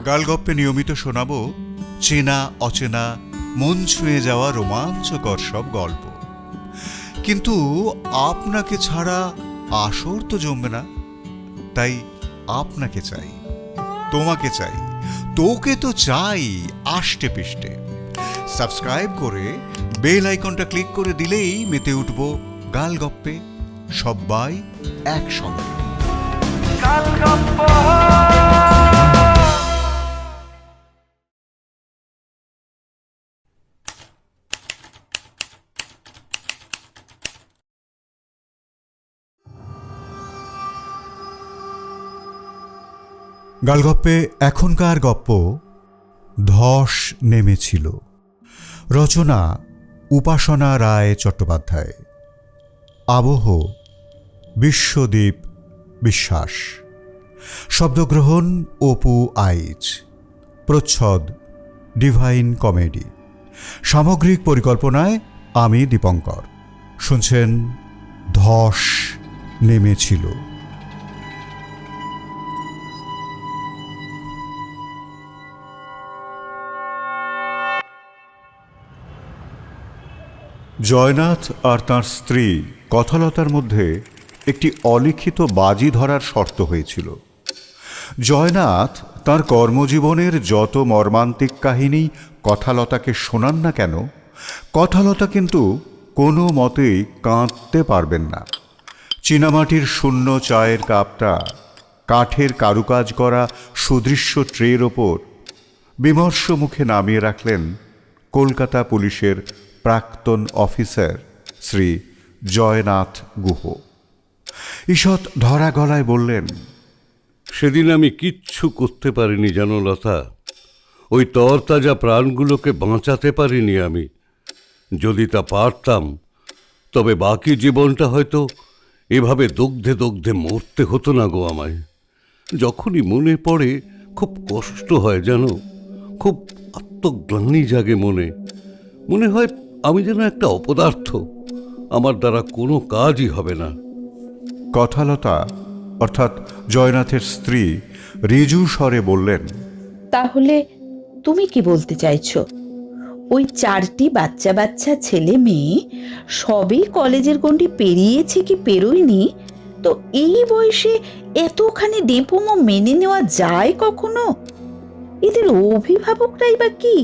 গালগপ্পে নিয়মিত শোনাবো চেনা অচেনা মন ছুঁয়ে যাওয়া রোমাঞ্চকর সব গল্প। কিন্তু আপনাকে ছাড়া আসর তো জমবে না, তাই আপনাকে চাই, তোমাকে চাই, তোকে তো চাই আষ্টে পিষ্টে। সাবস্ক্রাইব করে বেল আইকনটা ক্লিক করে দিলেই মেতে উঠবো গালগপ্পে, সবাই একসঙ্গে। গালগপ্পে এখনকার গপ্প ধস নেমেছিল। রচনা উপাসনা রায় চট্টোপাধ্যায়। আবহ বিশ্বদীপ বিশ্বাস। শব্দগ্রহণ অপু আইচ। প্রচ্ছদ ডিভাইন কমেডি। সামগ্রিক পরিকল্পনায় আমি দীপঙ্কর। শুনছেন ধস নেমেছিল। জয়নাথ আর তাঁর স্ত্রী কথালতার মধ্যে একটি অলিখিত বাজি ধরার শর্ত হয়েছিল। জয়নাথ তাঁর কর্মজীবনের যত মর্মান্তিক কাহিনী কথালতাকে শোনান না কেন, কথালতা কিন্তু কোনো মতেই কাঁদতে পারবেন না। চীনামাটির শূন্য চায়ের কাপটা কাঠের কারুকাজ করা সুদৃশ্য ট্রের ওপর বিমর্ষ মুখে নামিয়ে রাখলেন কলকাতা পুলিশের প্রাক্তন অফিসার শ্রী জয়নাথ গুহ। ঈষৎ ধরা গলায় বললেন, সেদিন আমি কিচ্ছু করতে পারিনি জানো লতা। ওই তরতাজা প্রাণগুলোকে বাঁচাতে পারিনি আমি। যদি তা পারতাম তবে বাকি জীবনটা হয়তো এভাবে দগ্ধে দগ্ধে মরতে হতো না গো আমায়। যখনই মনে পড়ে খুব কষ্ট হয় জানো, খুব আত্মগ্লানি জাগে মনে। মনে হয় আমি যেন একটা অপদার্থ, আমার দ্বারা কোনো কাজই হবে না। কথালতা অর্থাৎ জয়নাথের স্ত্রী রিজু স্বরে বললেন, তাহলে তুমি কি বলতে চাইছো? ওই 4টি বাচ্চা বাচ্চা ছেলে মেয়ে সবই কলেজের গণ্ডি পেরিয়েছে কি পেরোয়নি, তো এই বয়সে এতখানি ডেপোমো মেনে নেওয়া যায় কখনো? এদের অভিভাবকরাই বা কি,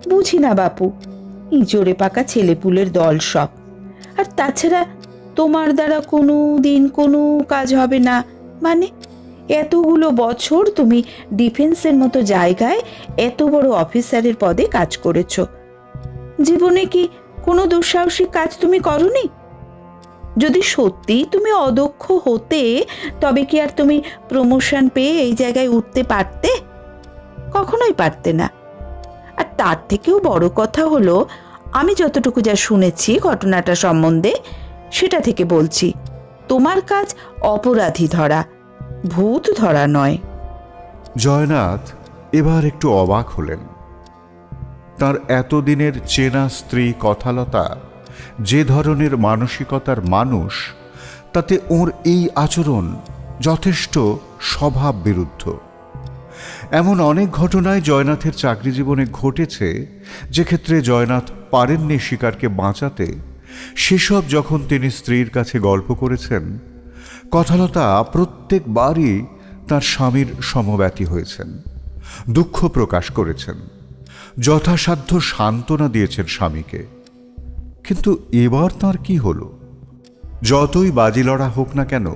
বুঝি না বাপু। ইঁচড়ে পাকা ছেলেপুলের দল সব। আর তাছাড়া তোমার দ্বারা কোনো দিন কোনো কাজ হবে না মানে? এতগুলো বছর তুমি ডিফেন্সের মতো জায়গায় এত বড় অফিসারের পদে কাজ করেছো, জীবনে কি কোনো দুঃসাহসিক কাজ তুমি করনি? যদি সত্যিই তুমি অদক্ষ হতে, তবে কি আর তুমি প্রমোশন পেয়ে এই জায়গায় উঠতে পারতে? কখনোই পারতে না। আর তার থেকেও বড় কথা হলো, আমি যতটুকু যা শুনেছি ঘটনাটা সম্বন্ধে, সেটা থেকে বলছি, তোমার কাজ অপরাধী ধরা, ভূত ধরা নয়। জয়নাথ এবার একটু অবাক হলেন। তার এতদিনের চেনা স্ত্রী কথালতা যে ধরনের মানসিকতার মানুষ, তাতে ওর এই আচরণ যথেষ্ট স্বভাব বিরুদ্ধ। এমন অনেক ঘটনায় জয়নাথের চাকরি জীবনে ঘটেছে, যে ক্ষেত্রে জয়নাথ পারেননি শিকারকে বাঁচাতে। সেসব যখন তিনি স্ত্রীর কাছে গল্প করেছেন, কথালতা প্রত্যেকবারই তার স্বামীর সমব্যথী হয়েছেন, দুঃখ প্রকাশ করেছেন, যথাসাধ্য সান্ত্বনা দিয়েছেন স্বামীকে। কিন্তু এবার তার কি হলো? যতই বাজি লড়া হোক না কেন,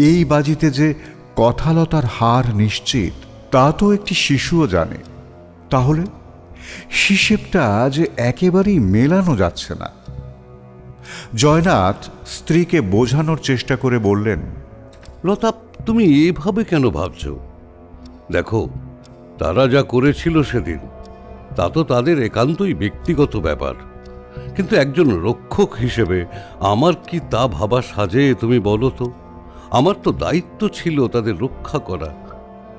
এই বাজিতে যে কথালতার হার নিশ্চিত, তা তো একটি শিশুও জানে। তাহলে হিসেবটা যে একেবারেই মেলানো যাচ্ছে না। জয়নাথ স্ত্রীকে বোঝানোর চেষ্টা করে বললেন, লতা, তুমি এভাবে কেন ভাবছো? দেখো, তারা যা করেছিল সেদিন, তা তো তাদের একান্তই ব্যক্তিগত ব্যাপার। কিন্তু একজন রক্ষক হিসেবে আমার কি তা ভাবা সাজে তুমি বলো তো? আমার তো দায়িত্ব ছিল তাদের রক্ষা করা,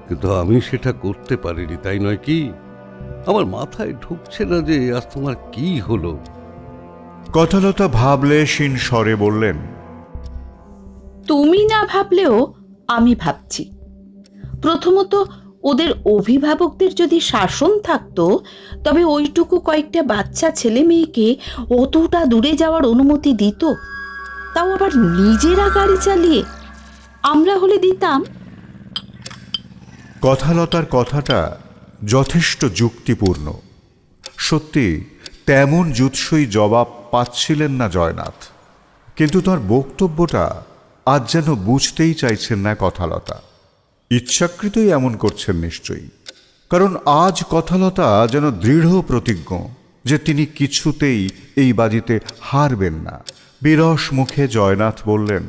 কিন্তু আমি সেটা করতে পারিনি, তাই নয় কি? আমার মাথায় ঢুকছে না যে আজ তোমার কি হলো। কথালতা ভাবলেশীন স্বরে বললেন, তুমি না ভাবলেও আমি ভাবছি। প্রথমত, ওদের অভিভাবকদের যদি শাসন থাকতো তবে ওইটুকু কয়েকটা বাচ্চা ছেলে মেয়েকে অতটা দূরে যাওয়ার অনুমতি দিত? তাও আবার নিজেরা গাড়ি চালিয়ে? আমরা হলে দিতাম? কথালতার কথাটা যথেষ্ট যুক্তিপূর্ণ। সত্যি তেমন জুৎসই জবাব পাচ্ছিলেন না জয়নাথ, কিন্তু তার বক্তব্যটা আজ যেন বুঝতেই চাইছেন না কথালতা। ইচ্ছাকৃতই এমন করছেন নিশ্চয়ই, কারণ আজ কথালতা যেন দৃঢ় প্রতিজ্ঞ যে তিনি কিছুতেই এই বাজিতে হারবেন না। বিরস মুখে জয়নাথ বললেন,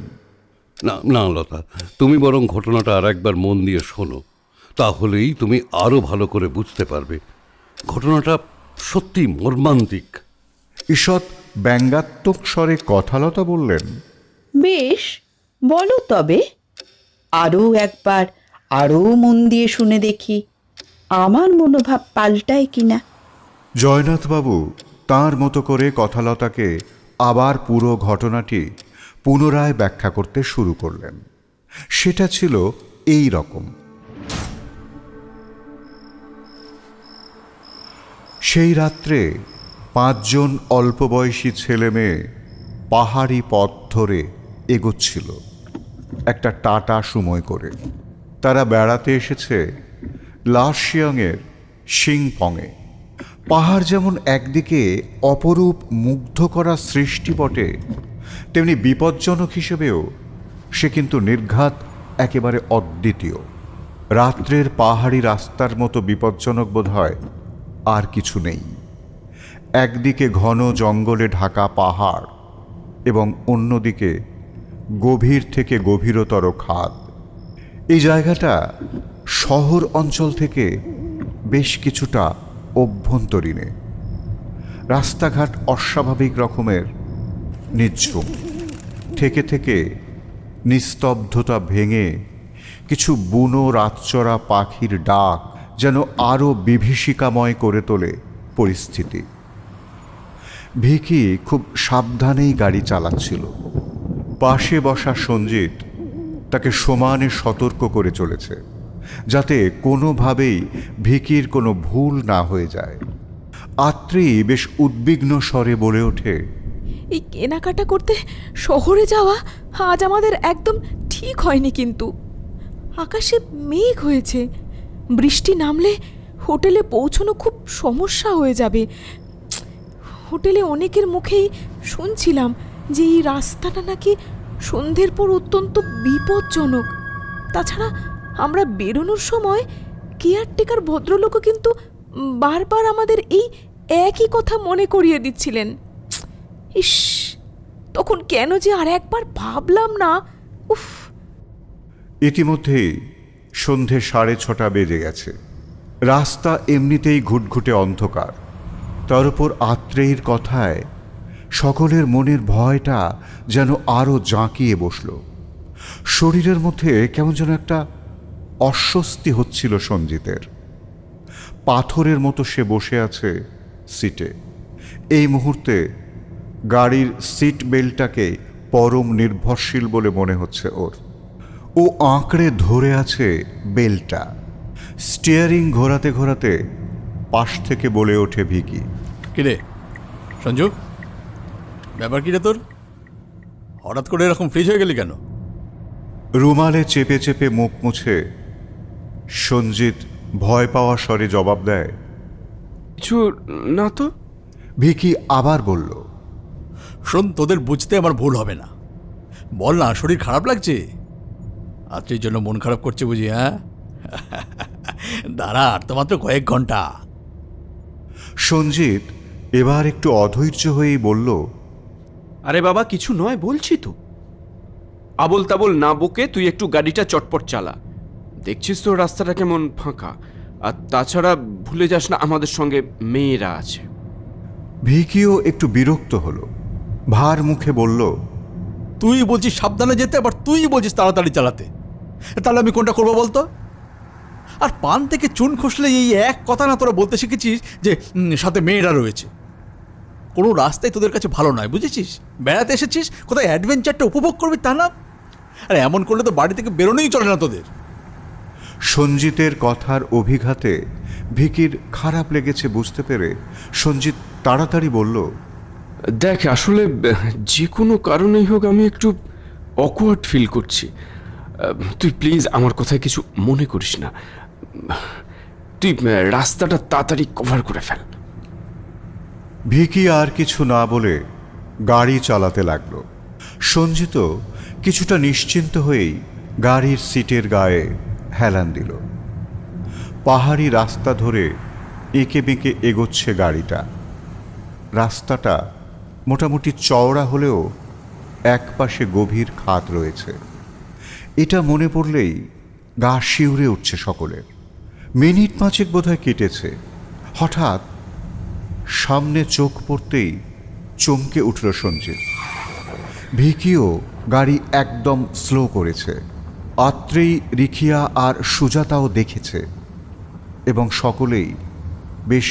না না লতা, তুমি বরং ঘটনাটা আর একবার মন দিয়ে শোনো, তাহলেই তুমি আরও ভালো করে বুঝতে পারবে। ঘটনাটা সত্যি মর্মান্তিক। ঈষৎ ব্যঙ্গাত্মক স্বরে কথালতা বললেন, বেশ, বলো তবে। আরও একবার আরও মন দিয়ে শুনে দেখি আমার মনোভাব পাল্টায় কিনা। জয়নাথবাবু তাঁর মতো করে কথালতাকে আবার পুরো ঘটনাটি পুনরায় ব্যাখ্যা করতে শুরু করলেন। সেটা ছিল এই রকম। সেই রাত্রে 5 জন অল্পবয়সী ছেলে মেয়ে পাহাড়ি পথ ধরে এগোচ্ছিল একটা টাটা সুমোয় করে। তারা বেড়াতে এসেছে লাশিয়াংয়ের সিংপংয়ে। পাহাড় যেমন একদিকে অপরূপ মুগ্ধ করা সৃষ্টি বটে, তেমনি বিপজ্জনক হিসেবেও সে কিন্তু নির্ঘাত একেবারে অদ্বিতীয়। রাত্রের পাহাড়ি রাস্তার মতো বিপজ্জনক বোধ হয় আর কিছু নেই। একদিকে ঘন জঙ্গলে ঢাকা পাহাড় এবং অন্যদিকে গভীর থেকে গভীরতর খাদ। এই জায়গাটা শহর অঞ্চল থেকে বেশ কিছুটা অভ্যন্তরীণে। রাস্তাঘাট অস্বাভাবিক রকমের নিঝুম। থেকে থেকে নিস্তব্ধতা ভেঙে কিছু বুনো রাতচরা পাখির ডাক যেন আরও বিভীষিকাময় করে তোলে পরিস্থিতি। ভিকি খুব সাবধানেই গাড়ি চালাচ্ছিল। পাশে বসা সঞ্জিত তাকে সমানে সতর্ক করে চলেছে, যাতে কোনোভাবেই ভিকির কোনো ভুল না হয়ে যায়। আত্রি বেশ উদ্বিগ্ন স্বরে বলে ওঠে, এই কেনাকাটা করতে শহরে যাওয়া আজ আমাদের একদম ঠিক হয়নি। কিন্তু আকাশে মেঘ হয়েছে, বৃষ্টি নামলে হোটেলে পৌঁছানো খুব সমস্যা হয়ে যাবে। হোটেলে অনেকের মুখেই শুনছিলাম যে এই রাস্তাটা নাকি সন্ধ্যের পর অত্যন্ত বিপজ্জনক। তাছাড়া আমরা বেরোনোর সময় কেয়ারটেকার ভদ্রলোকও কিন্তু বারবার আমাদের এই একই কথা মনে করিয়ে দিচ্ছিলেন। ইস, তখন কেন যে আর একবার ভাবলাম না। উফ। ইতিমধ্যেই সন্ধে 6:30 বেজে গেছে। রাস্তা এমনিতেই ঘুটঘুটে অন্ধকার। তার উপর আত্রেয়ীর কথায় সকলের মনের ভয়টা যেন আরও জাঁকিয়ে বসল। শরীরের মধ্যে কেমন যেন একটা অস্বস্তি হচ্ছিল সঞ্জিতের। পাথরের মতো সে বসে আছে সিটে। এই মুহূর্তে গাড়ির সিট বেল্টটাকে পরম নির্ভরশীল বলে মনে হচ্ছে ওর। ও আঁকড়ে ধরে আছে বেলটা। স্টিয়ারিং ঘোরাতে ঘোরাতে পাশ থেকে বলে ওঠে ভিকি, কিরে সঞ্জু, ব্যাপার কিরে তোর? হঠাৎ করে এরকম ফ্রিজ হয়ে গেলি কেন? রুমালে চেপে চেপে মুখ মুছে সঞ্জিত ভয় পাওয়া স্বরে জবাব দেয়, কিছু না তো। ভিকি আবার বলল, শোন, তোদের বুঝতে আমার ভুল হবে না। বল না, শরীর খারাপ লাগছে? রাত্রির জন্য মন খারাপ করছে বুঝি? হ্যাঁ, দাঁড়া, আর তো মাত্র কয়েক ঘন্টা। সঞ্জিত এবার একটু অধৈর্য হয়েই বলল, আরে বাবা, কিছু নয় বলছি তো। আবোল তাবোল না বকে তুই একটু গাড়িটা চটপট চালা। দেখছিস তো রাস্তাটা কেমন ফাঁকা। আর তাছাড়া ভুলে যাস না আমাদের সঙ্গে মেয়েরা আছে। ভিকিও একটু বিরক্ত হলো, ভার মুখে বলল, তুই বলছিস সাবধানে যেতে, আবার তুই বলছিস তাড়াতাড়ি চালাতে। তাহলে আমি কোনটা করবো বলতো? আর পান থেকে চুন খসলে এই এক কথা না তোরা বলতে শিখেছিস যে সাথে মেয়েরা রয়েছে। কোনো রাস্তায় তোদের কাছে ভালো নয়, বুঝেছিস? বেড়াতে এসেছিস, কোথায় অ্যাডভেঞ্চারটা উপভোগ করবি তা না? আরে এমন করলে তো বাড়ি থেকে বেরোনোই চলে না তোদের। সঞ্জিতের কথার অভিঘাতে ভিকির খারাপ লেগেছে বুঝতে পেরে সঞ্জিত তাড়াতাড়ি বলল, দেখ আসলে যে কোনো কারণেই হোক আমি একটু অকওয়ার্ড ফিল করছি। তুই প্লিজ আমার কথায় কিছু মনে করিস না। তুই রাস্তাটা তাড়াতাড়ি কভার করে ফেল। ভিকি আর কিছু না বলে গাড়ি চালাতে লাগলো। সঞ্জিত কিছুটা নিশ্চিন্ত হয়েই গাড়ির সিটের গায়ে হেলান দিল। পাহাড়ি রাস্তা ধরে এঁকে বেঁকে এগোচ্ছে গাড়িটা। রাস্তাটা মোটামুটি চওড়া হলেও একপাশে গভীর খাদ রয়েছে। এটা মনে পড়লেই গা শিউরে উঠছে সকলের। মিনিট পাঁচেক বোধহয় কেটেছে। হঠাৎ সামনে চোখ পড়তেই চমকে উঠল সঞ্জিত। ভিকিও গাড়ি একদম স্লো করেছে। আত্রেই, রিখিয়া আর সুজাতাও দেখেছে এবং সকলেই বেশ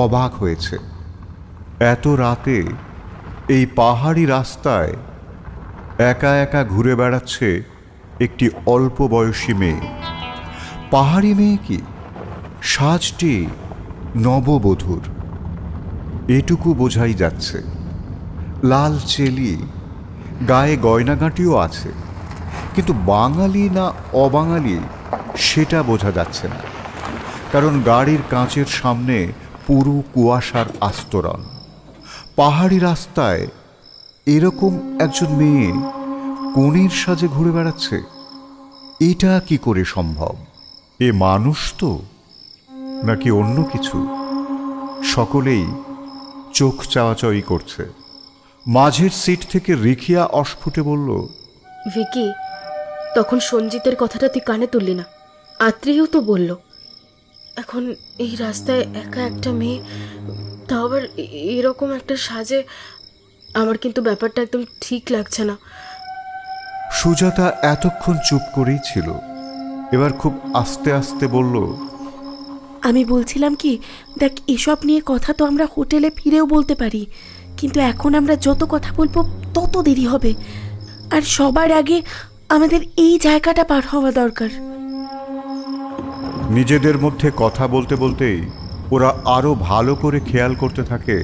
অবাক হয়েছে। এত রাতে এই পাহাড়ি রাস্তায় একা একা ঘুরে বেড়াচ্ছে একটি অল্প বয়সী মেয়ে। পাহাড়ি মেয়ে কি, সাজটি নববধূর, এটুকু বোঝাই যাচ্ছে। লাল চেলি, গায়ে গয়নাগাঁটিও আছে, কিন্তু বাঙালি না অবাঙালি সেটা বোঝা যাচ্ছে না, কারণ গাড়ির কাঁচের সামনে পুরো কুয়াশার আস্তরণ। পাহাড়ি রাস্তায় এরকম একজন মেয়ে কনের সাজে ঘুরে বেড়াচ্ছে, এটা কি করে সম্ভব? এ মানুষ তো নাকি অন্য কিছু? সকলেই চোখ চাওয়াচাওয়ি করছে। মাঝের সিট থেকে রিখিয়া অস্ফুটে বলল, ভিকি, তখন সঞ্জিতের কথাটা তুই কানে তুললি না? আত্রেয়ও তো বলল। এখন এই রাস্তায় একা একটা মেয়ে, তাও আবার এরকম একটা সাজে, আমার কিন্তু ব্যাপারটা একদম ঠিক লাগছে না। সুজাতা এতক্ষণ চুপ করেই ছিল, এবার খুব আস্তে আস্তে বলল, আমি বলছিলাম কি, দেখ এসব নিয়ে কথা তো আমরা হোটেলে ফিরেও বলতে পারি, কিন্তু এখন আমরা যত কথা বলবো তত দেরি হবে। আর সবার আগে আমাদের এই জায়গাটা পার হওয়া দরকার। নিজেদের মধ্যে কথা বলতে বলতেই ওরা আরো ভালো করে খেয়াল করতে থাকে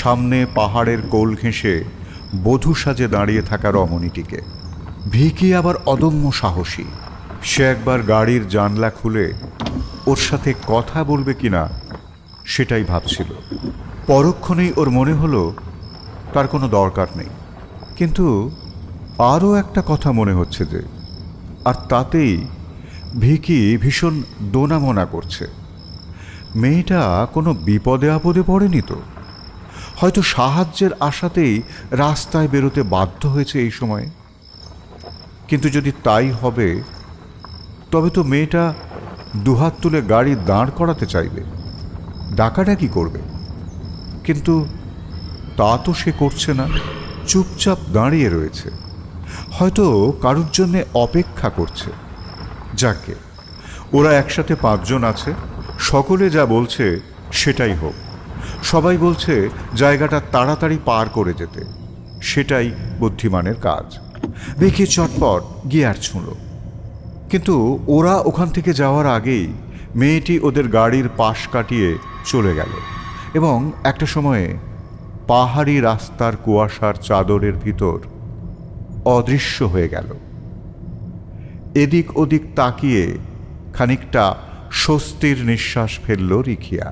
সামনে পাহাড়ের কোল ঘেঁষে বধূ সাজে দাঁড়িয়ে থাকা রমণীটিকে। ভিকি আবার অদম্য সাহসী। সে একবার গাড়ির জানলা খুলে ওর সাথে কথা বলবে কিনা সেটাই ভাবছিল। পরক্ষণেই ওর মনে হলো তার কোনো দরকার নেই, কিন্তু আরও একটা কথা মনে হচ্ছে যে, আর তাতেই ভিকি ভীষণ দোনামোনা করছে। মেয়েটা কোনো বিপদে আপদে পড়েনি তো? হয়তো সাহায্যের আশাতেই রাস্তায় বেরোতে বাধ্য হয়েছে এই সময়ে। কিন্তু যদি তাই হবে, তবে তো মেয়েটা দুহাত তুলে গাড়ি দাঁড় করাতে চাইবে, ডাকাডাকি করবে, কিন্তু তা তো সে করছে না। চুপচাপ দাঁড়িয়ে রয়েছে, হয়তো কারুর জন্যে অপেক্ষা করছে। যাকে, ওরা একসাথে 5 জন আছে, সকলে যা বলছে সেটাই হোক। সবাই বলছে জায়গাটা তাড়াতাড়ি পার করে যেতে, সেটাই বুদ্ধিমানের কাজ। ভিকি চটপট গিয়ার ছুঁল, কিন্তু ওরা ওখান থেকে যাওয়ার আগেই মেয়েটি ওদের গাড়ির পাশ কাটিয়ে চলে গেল এবং একটা সময়ে পাহাড়ি রাস্তার কুয়াশার চাদরের ভিতর অদৃশ্য হয়ে গেল। এদিক ওদিক তাকিয়ে খানিকটা স্বস্তির নিঃশ্বাস ফেলল রিখিয়া।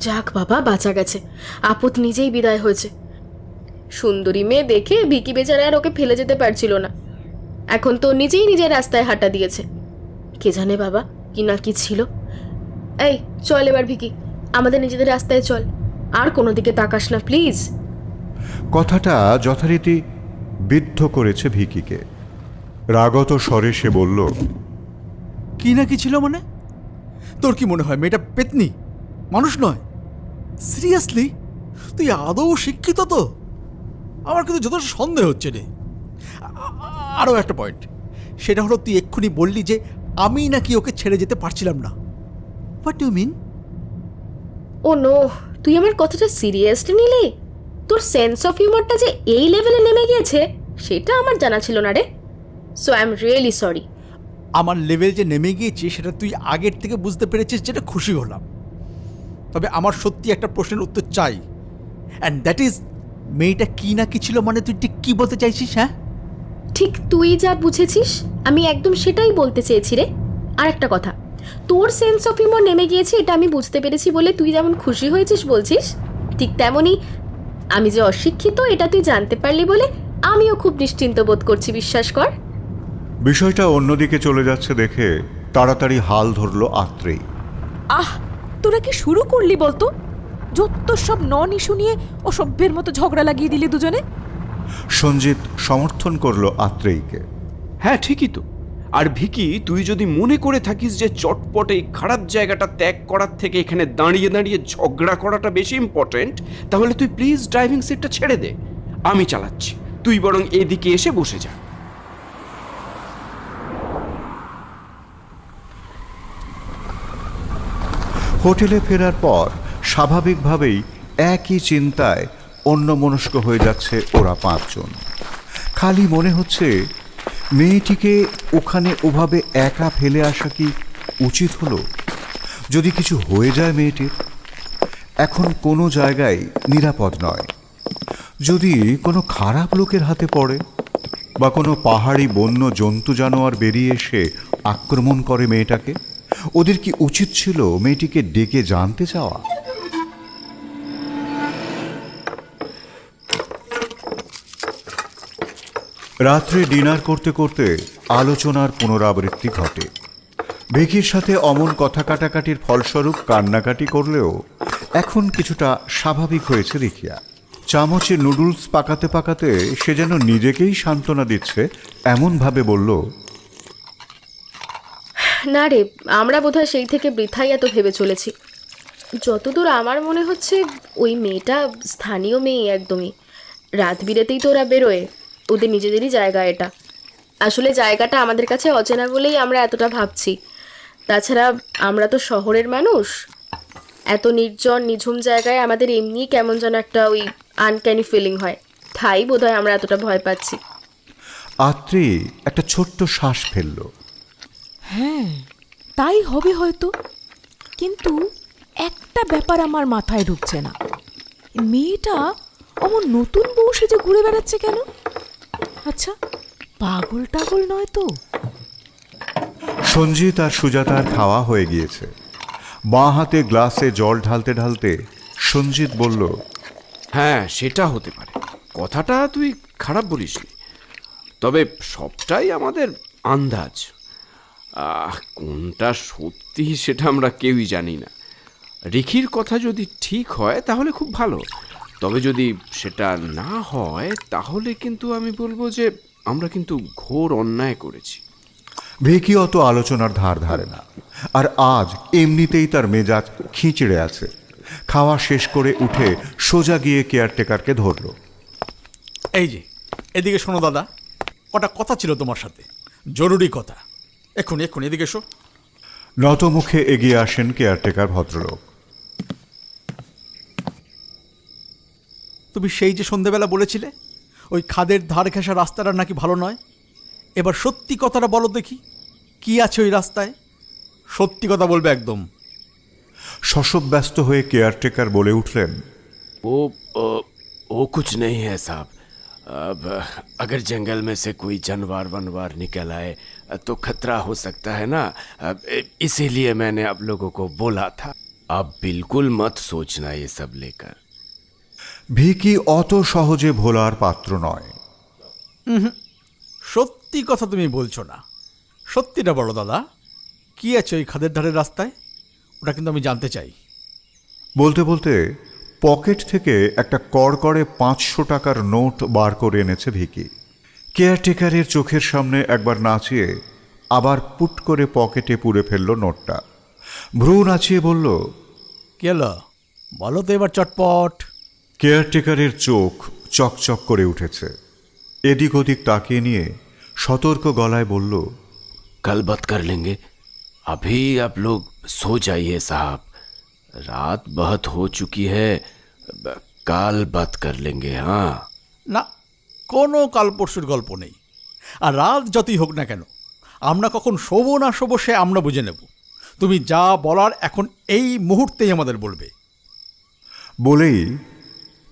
যাক বাবা, বাঁচা গেছে। আপদ নিজেই বিদায় হয়েছে। সুন্দরী মেয়ে দেখে ভিকি বেচারা আর ওকে ফেলে যেতে পারছিল না। এখন তো নিজেই নিজের রাস্তায় হাঁটা দিয়েছে। কে জানে বাবা কি না কি ছিল। এই চল এবার ভিকি, আমাদের নিজেদের রাস্তায় চল, আর কোনো দিকে তাকাস না প্লিজ। কথাটা যথারীতি বিদ্ধ করেছে ভিকিকে। রাগত স্বরে সে বলল, কি না কি ছিল মানে? তোর কি মনে হয় মেয়েটা পেতনি, মানুষ নয়? সিরিয়াসলি তুই আদৌ শিক্ষিত তো? আমার কিন্তু যথেষ্ট সন্দেহ হচ্ছে রে। আরও একটা পয়েন্ট, সেটা হলো তুই এক্ষুনি বললি যে আমি নাকি ওকে ছেড়ে যেতে পারছিলাম না। What do mean? Oh no, তুই আমার কথাটা সিরিয়াসলি নিলি? তোর সেন্স অফ হিউমারটা যে এই লেভেলে নেমে গিয়েছে সেটা আমার জানা ছিল না রে। So I am really sorry. আমার লেভেল যে নেমে গিয়েছে সেটা তুই আগের থেকে বুঝতে পেরেছিস, যেটা খুশি হলাম। তবে আমার সত্যি একটা প্রশ্নের উত্তর চাই, অ্যান্ড দ্যাট ইজ, মেয়েটা কি না কি ছিল, মানে তুই ঠিক কী বলতে চাইছিস? হ্যাঁ, ঠিক তুই যা বুঝেছিস আমি একদম সেটাই বলতে চেয়েছি রে। আর একটা কথা, তোর সেন্স অফ হিউমার নেমে গিয়েছে এটা আমি বুঝতে পেরেছি বলে তুই যেমন খুশি হয়েছিস বলছিস, ঠিক তেমনই আমি যে অশিক্ষিত এটা তুই জানতে পারলি বলে আমিও খুব নিশ্চিন্ত বোধ করছি, বিশ্বাস কর। বিষয়টা অন্যদিকে চলে যাচ্ছে দেখে তাড়াতাড়ি হাল ধরল আত্রেই। আহ, তোরা কি শুরু করলি বলতো? যত সব নন ইস্যু নিয়ে অসভ্যের মতো ঝগড়া লাগিয়ে দিলে দুজনে। সঞ্জিত সমর্থন করলো আত্রেয়ীকে। হ্যাঁ ঠিকই তো। আর ভিকি, তুই যদি মনে করে থাকিস যে চটপট এই খারাপ জায়গাটা ত্যাগ করার থেকে এখানে দাঁড়িয়ে দাঁড়িয়ে ঝগড়া করাটা বেশি ইম্পর্টেন্ট, তাহলে তুই প্লিজ ড্রাইভিং সিটটা ছেড়ে দে, আমি চালাচ্ছি, তুই বরং এদিকে এসে বসে যা। হোটেলে ফেরার পর স্বাভাবিকভাবেই একই চিন্তায় অন্যমনস্ক হয়ে যাচ্ছে ওরা পাঁচজন। খালি মনে হচ্ছে মেয়েটিকে ওখানে ওভাবে একা ফেলে আসা কি উচিত হলো? যদি কিছু হয়ে যায় মেয়েটির, এখন কোনো জায়গায় নিরাপদ নয়। যদি কোনো খারাপ লোকের হাতে পড়ে বা কোনো পাহাড়ি বন্য জন্তু জানোয়ার বেরিয়ে এসে আক্রমণ করে মেয়েটাকে, ওদের কি উচিত ছিল মেয়েটিকে ডেকে জানতে চাওয়া? রাত্রে ডিনার করতে করতে আলোচনার পুনরাবৃত্তি ঘটে। ভিকির সাথে অমন কথা কাটাকাটির ফলস্বরূপ কান্নাকাটি করলেও এখন কিছুটা স্বাভাবিক হয়েছে রিকিয়া। চামচে নুডলস পাকাতে পাকাতে সে যেন নিজেকেই সান্ত্বনা দিচ্ছে এমনভাবে বলল, না রে, আমরা বোধহয় সেই থেকে বৃথাই এত ভেবে চলেছি। যতদূর আমার মনে হচ্ছে ওই মেয়েটা স্থানীয় মেয়ে একদমই। রাত বিরেতেই তো ওরা বেরোয়, ওদের নিজেদেরই জায়গা এটা। আসলে জায়গাটা আমাদের কাছে অচেনা বলেই আমরা এতটা ভাবছি। তাছাড়া আমরা তো শহরের মানুষ, এত নির্জন নিঝুম জায়গায় আমাদের এমনিই কেমন যেন একটা ওই আনক্যানি ফিলিং হয়, তাই বোধহয় আমরা এতটা ভয় পাচ্ছি। আত্রি একটা ছোট্ট শ্বাস ফেলল। হ্যাঁ, তাই হবে হয়তো, কিন্তু একটা ব্যাপার আমার মাথায় ঢুকছে না। মেয়েটা অমন নতুন বউ সেজে ঘুরে বেড়াচ্ছে কেন? আচ্ছা, পাগল টাগল নয় তো? সঞ্জিত আর সুজাতার খাওয়া হয়ে গিয়েছে। বাঁ হাতে গ্লাসে জল ঢালতে ঢালতে সঞ্জিত বলল, হ্যাঁ সেটা হতে পারে, কথাটা তুই খারাপ বলিসনি। তবে সবটাই আমাদের আন্দাজ, কোনটা সত্যি সেটা আমরা কেউই জানি না। রিখির কথা যদি ঠিক হয় তাহলে খুব ভালো, তবে যদি সেটা না হয় তাহলে কিন্তু আমি বলবো যে আমরা কিন্তু ঘোর অন্যায় করেছি। ভিকি অত আলোচনার ধার ধারে না, আর আজ এমনিতেই তার মেজাজ খিঁচড়ে আছে। খাওয়া শেষ করে উঠে সোজা গিয়ে কেয়ারটেকারকে ধরল। এই যে এদিকে শোনো দাদা, কটা কথা ছিল তোমার সাথে, জরুরি কথা। এক্ষুনি এক্ষুনি এদিকে এসো। নত মুখে এগিয়ে আসেন কেয়ারটেকার ভদ্রলোক। তুমি সেই যে সন্ধেবেলা বলেছিলে ওই খাদের ধার ঘেঁষা রাস্তাটা নাকি ভালো নয়, এবার সত্যি কথাটা বলো দেখি, কি আছে ওই রাস্তায়? সত্যি কথা বলবে একদম। শশব্যস্ত হয়ে কেয়ারটেকার বলে উঠলেন, वो कुछ नहीं है साहब, अब अगर जंगल में से कोई जानवर वनवार निकल आए तो खतरा हो सकता है ना, इसीलिए मैंने आप लोगों को बोला था। आप बिल्कुल मत सोचना ये सब लेकर। ভিকি অত সহজে ভোলার পাত্র নয়। সত্যি কথা তুমি বলছো না, সত্যিটা বলো দাদা, কি আছে ওই খাদের ধারের রাস্তায়? ওটা কিন্তু আমি জানতে চাই। বলতে বলতে পকেট থেকে একটা কড়কড়ে 500 টাকার নোট বার করে এনেছে ভিকি। কেয়ারটেকারের চোখের সামনে একবার নাচিয়ে আবার পুট করে পকেটে পুরে ফেলল নোটটা। ভ্রু নাচিয়ে বলল, কি হলো বলো তো এবার চটপট। কেয়ারটেকারের চোখ চকচক করে উঠেছে। এদিক ওদিক তাকিয়ে নিয়ে সতর্ক গলায় বলল, कल बात कर लेंगे, अभी आप लोग सो जाइए साहब, रात बहुत हो चुकी है, कल बात कर लेंगे। हाँ না, কোনো কাল পরশুর গল্প নেই। আর রাত যতই হোক না কেন আমরা কখন শোবো না শোবো সে আমরা বুঝে নেব। তুমি যা বলার এখন এই মুহূর্তেই আমাদের বলবে। বলেই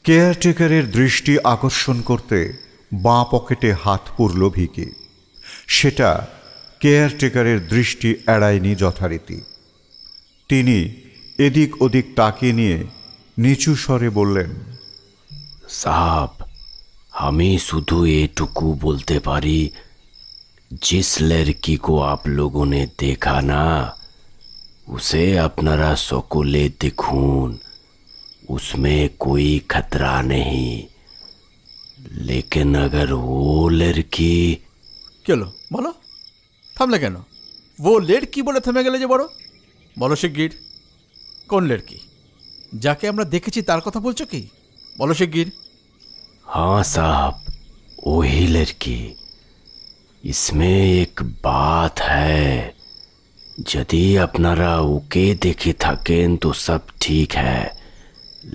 কেয়ারটেকারের দৃষ্টি আকর্ষণ করতে বাঁ পকেটে হাত পুরল ভিকি। সেটা কেয়ারটেকারের দৃষ্টি এড়ায়নি যথারীতি। তিনি এদিক ওদিক তাকিয়ে নিয়ে নিচু স্বরে বললেন, साहब আমি শুধু এটুকু বলতে পারি, जिस लड़की को आप लोगों ने देखा ना, उसे আপনারা সকলে দেখুন, उसमें कोई खतरा नहीं, लेकिन अगर वो लड़की। কি হলো বলো, থামলে কেন? ও লেড়কি বলে থেমে গেলে যে বড়? বলো শিগগির, কোন লেড়কি? যাকে আমরা দেখেছি তার কথা বলছো কি? বলো শিগগির। हाँ साहब वही लड़की। इसमें एक बात है, यदि আপনারা ওকে দেখে থাকেন তো সব ঠিক है,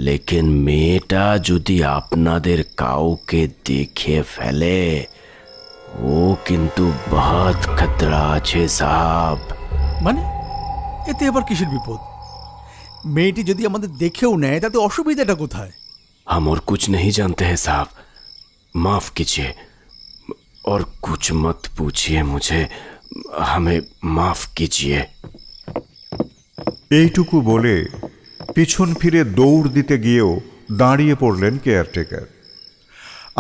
लेकिन মেয়েটা যদি আপনাদের কাউকে দেখে ফেলে, ও কিন্তু বহুত খতরা আছে সাহেব। মানে এতে আবার কিসের বিপদ? মেয়েটি যদি আমাদের দেখেও নেয় তাতে অসুবিধাটা কোথায়? हम और कुछ नहीं जानते हैं साहब, माफ कीजिए और कुछ मत पूछिए मुझे, हमें माफ कीजिए। এইটুকু বলে পিছন ফিরে দৌড় দিতে গিয়েও দাঁড়িয়ে পড়লেন কেয়ারটেকার।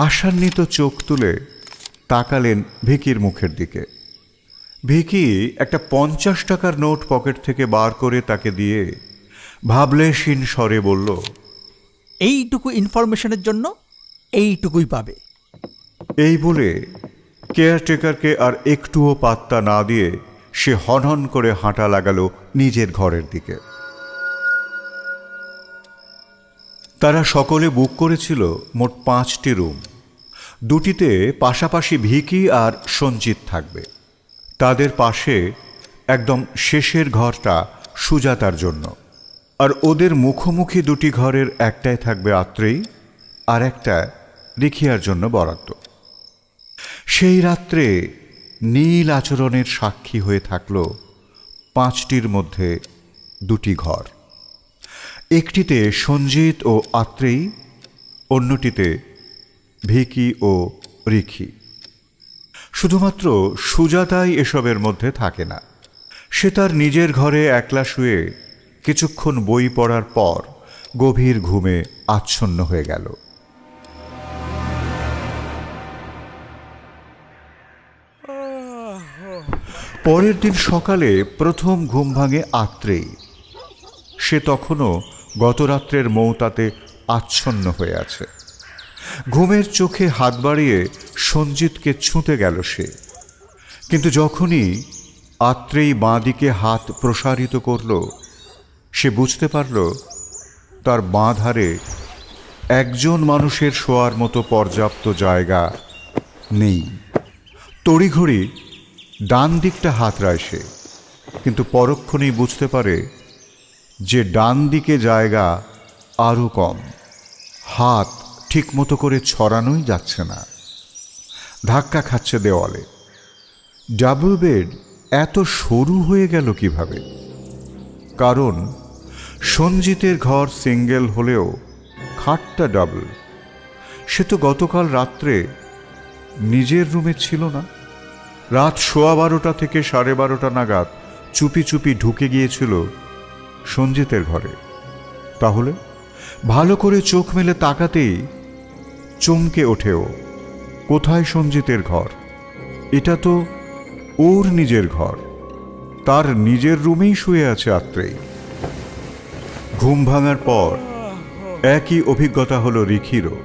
আশান্বিত চোখ তুলে তাকালেন ভিকির মুখের দিকে। ভিকি একটা 50 টাকার নোট পকেট থেকে বার করে তাকে দিয়ে ভাবলেশীন স্বরে বলল, এইটুকু ইনফরমেশনের জন্য এইটুকুই পাবে। এই বলে কেয়ারটেকারকে আর একটুও পাত্তা না দিয়ে সে হনহন করে হাঁটা লাগালো নিজের ঘরের দিকে। তারা সকলে বুক করেছিল মোট 5টি রুম। 2টিতে পাশাপাশি ভিকি আর সঞ্জিত থাকবে। তাদের পাশে একদম শেষের ঘরটা সুজাতার জন্য, আর ওদের মুখোমুখি 2টি ঘরের একটায় থাকবে আত্রেই, আর একটা রিখিয়ার জন্য বরাদ্দ। সেই রাত্রে নীল আচরণের সাক্ষী হয়ে থাকল 5টির মধ্যে 2টি ঘর। একটিতে সঞ্জিত ও আত্রেই, অন্যটিতে ভিকি ও রিখি। শুধুমাত্র সুজাতাই এসবের মধ্যে থাকে না। সে তার নিজের ঘরে একলা শুয়ে কিছুক্ষণ বই পড়ার পর গভীর ঘুমে আচ্ছন্ন হয়ে গেল। পরের দিন সকালে প্রথম ঘুম ভাঙে আত্রেই। সে তখনও গতরাত্রের মৌতাতে আচ্ছন্ন হয়ে আছে। ঘুমের চোখে হাত বাড়িয়ে সঞ্জিতকে ছুঁতে গেল সে, কিন্তু যখনই আত্রেই বাঁ দিকে হাত প্রসারিত করল, সে বুঝতে পারল তার বাঁ ধারে একজন মানুষের শোয়ার মতো পর্যাপ্ত জায়গা নেই। তড়িঘড়ি ডান দিকটা হাতড়ায় সে, কিন্তু পরক্ষণেই বুঝতে পারে যে ডান দিকে জায়গা আরও কম। হাত ঠিকমতো করে ছড়ানোই যাচ্ছে না, ধাক্কা খাচ্ছে দেওয়ালে। ডাবল বেড এত সরু হয়ে গেল কিভাবে? কারণ সঞ্জিতের ঘর সিঙ্গেল হলেও খাটটা ডাবল। সে তো গতকাল রাত্রে নিজের রুমে ছিল না। রাত 12:15 থেকে 12:30 নাগাদ চুপি চুপি ঢুকে গিয়েছিল সঞ্জিতের ঘরে। তাহলে ভালো করে চোখ মেলে তাকাতেই চমকে ওঠেও, কোথায় সঞ্জিতের ঘর? এটা তো ওর নিজের ঘর, তার নিজের রুমেই শুয়ে আছে আত্রেই। ঘুম ভাঙার পর একই অভিজ্ঞতা হলো রিখিরও।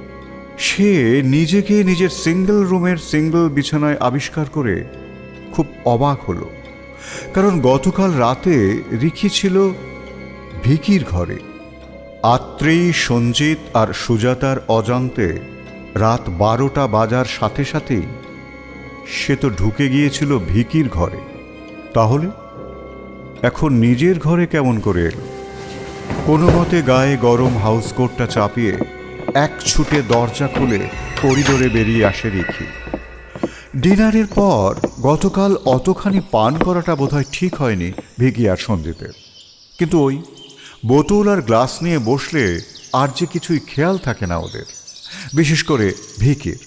সে নিজেকে নিজের সিঙ্গেল রুমের সিঙ্গেল বিছানায় আবিষ্কার করে খুব অবাক হলো, কারণ গতকাল রাতে রিখি ছিল ভিকির ঘরে। আত্রেই, সঞ্জিত আর সুজাতার অজান্তে রাত 12টা বাজার সাথে সাথেই সে তো ঢুকে গিয়েছিল ভিকির ঘরে। তাহলে এখন নিজের ঘরে কেমন করে এলো? কোনো মতে গায়ে গরম হাউসকোটটা চাপিয়ে এক ছুটে দরজা খুলে করিডোরে বেরিয়ে আসে রিখি। ডিনারের পর গতকাল অতখানি পান করাটা বোধহয় ঠিক হয়নি ভিকি আর সঞ্জিতের। কিন্তু ওই বোতল আর গ্লাস নিয়ে বসলে আর যে কিছুই খেয়াল থাকে না ওদের, বিশেষ করে ভিকির।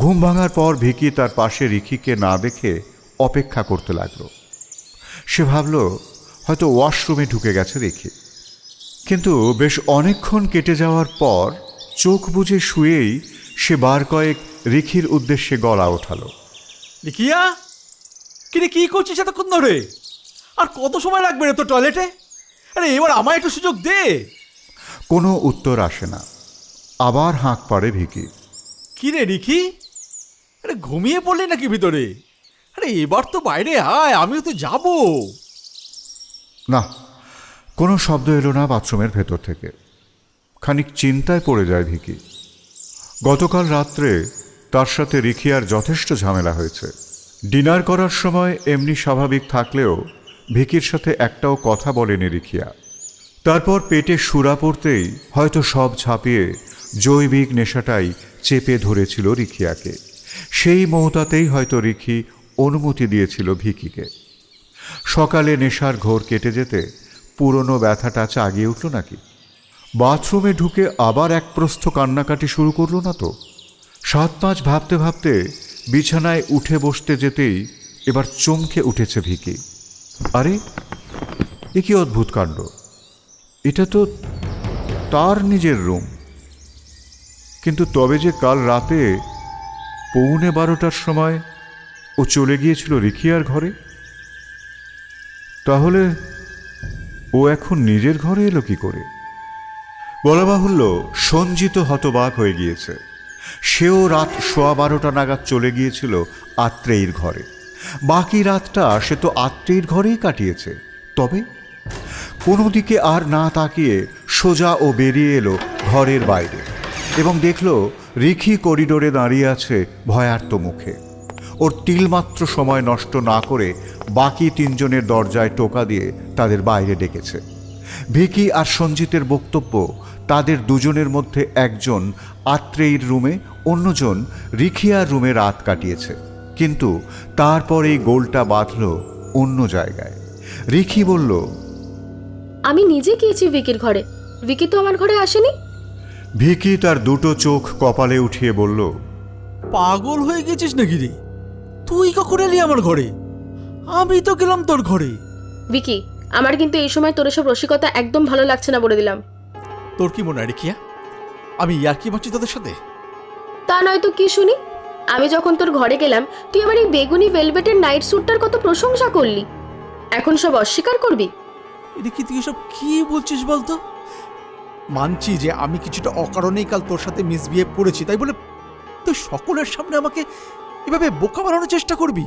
ঘুম ভাঙার পর ভিকি তার পাশে রিখিকে না দেখে অপেক্ষা করতে লাগলো। সে ভাবল হয়তো ওয়াশরুমে ঢুকে গেছে রিখি। কিন্তু বেশ অনেকক্ষণ কেটে যাওয়ার পর চোখ বুজে শুয়েই সে বার কয়েক রিখির উদ্দেশ্যে গলা ওঠালো। রিকিয়া, কিরে কি করছিস এতক্ষণ ধরে? আর কত সময় লাগবে রে তোর টয়লেটে? আরে এবার আমায় একটু সুযোগ দে। কোনো উত্তর আসে না। আবার হাঁক পাড়ে ভিকি। কিরে রিকি, আরে ঘুমিয়ে পড়লি নাকি ভিতরে? আরে এবার তো বাইরে আয়, আমিও তো যাব। না, কোনো শব্দ এলো না বাথরুমের ভেতর থেকে। খানিক চিন্তায় পড়ে যায় ভিকি। গতকাল রাত্রে তার সাথে রিখিয়ার যথেষ্ট ঝামেলা হয়েছে। ডিনার করার সময় এমনি স্বাভাবিক থাকলেও ভিকির সাথে একটাও কথা বলেনি রিখিয়া। তারপর পেটে সুরা পড়তেই হয়তো সব ছাপিয়ে জৈবিক নেশাটাই চেপে ধরেছিল রিখিয়াকে। সেই মুহূর্তেই হয়তো রিখি অনুমতি দিয়েছিল ভিকিকে। সকালে নেশার ঘোর কেটে যেতে পুরনো ব্যথাটা জাগিয়ে উঠল নাকি? বাথরুমে ঢুকে আবার এক প্রস্থ কান্নাকাটি শুরু করলো না তো? 7-5 ভাবতে ভাবতে বিছানায় উঠে বসতে যেতেই এবার চমকে উঠেছে ভিকি। আরে এ কি অদ্ভুত কাণ্ড! এটা তো তার নিজের রুম। কিন্তু তবে যে কাল রাতে 11:15টার সময় ও চলে গিয়েছিল রিখিয়ার ঘরে, তাহলে ও এখন নিজের ঘরে এলো কি করে? বলা বাহুল্য সঞ্জিত হতবাক হয়ে গিয়েছে। সেও রাত 12:15 নাগাদ চলে গিয়েছিল আত্রেয়ীর ঘরে। বাকি রাতটা সে তো আত্রেয়ীর ঘরেই কাটিয়েছে। তবে কোনো দিকে আর না তাকিয়ে সোজা ও বেরিয়ে এলো ঘরের বাইরে এবং দেখল রিখি করিডোরে দাঁড়িয়ে আছে ভয়ার্ত মুখে। ওর তিলমাত্র সময় নষ্ট না করে বাকি 3 জনের দরজায় টোকা দিয়ে তাদের বাইরে ডেকেছে। ভিকি আর সঞ্জিতের বক্তব্য তাদের দুজনের মধ্যে একজন আত্রেয়ীর রুমে, অন্যজন রিখিয়ার রুমে রাত কাটিয়েছে। কিন্তু তারপর এই গোলটা বাঁধল অন্য জায়গায়। রিখি বলল, আমি নিজে গিয়েছি ভিকির ঘরে, ভিকি তো আমার ঘরে আসেনি। ভিকি তার দুটো চোখ কপালে উঠিয়ে বলল, পাগল হয়ে গেছিস নাকি রে? তুই কখন এলি আমার ঘরে? আমি তো গেলাম তোর ঘরে। ভিকি, আমার কিন্তু এই সময় তোর এসব রসিকতা একদম ভালো লাগছে না বলে দিলাম। তোর কি মনে হয় রিকিয়া, আমি ইয়ার্কি মারছি তোদের সাথে? তা নয় তো কি শুনি? আমি যখন তোর ঘরে গেলাম তুই আমার এই বেগুনি ভেলভেটের নাইট স্যুটটার কত প্রশংসা করলি, এখন সব অস্বীকার করবি? রিকি, তুই এসব কি বলছিস বলতো? মানছি যে আমি কিছুটা অকারণেই কাল তোর সাথে মিসবিহেভ করেছি, তাই বলে তুই সকলের সামনে আমাকে এভাবে বোকা বানানোর চেষ্টা করবি?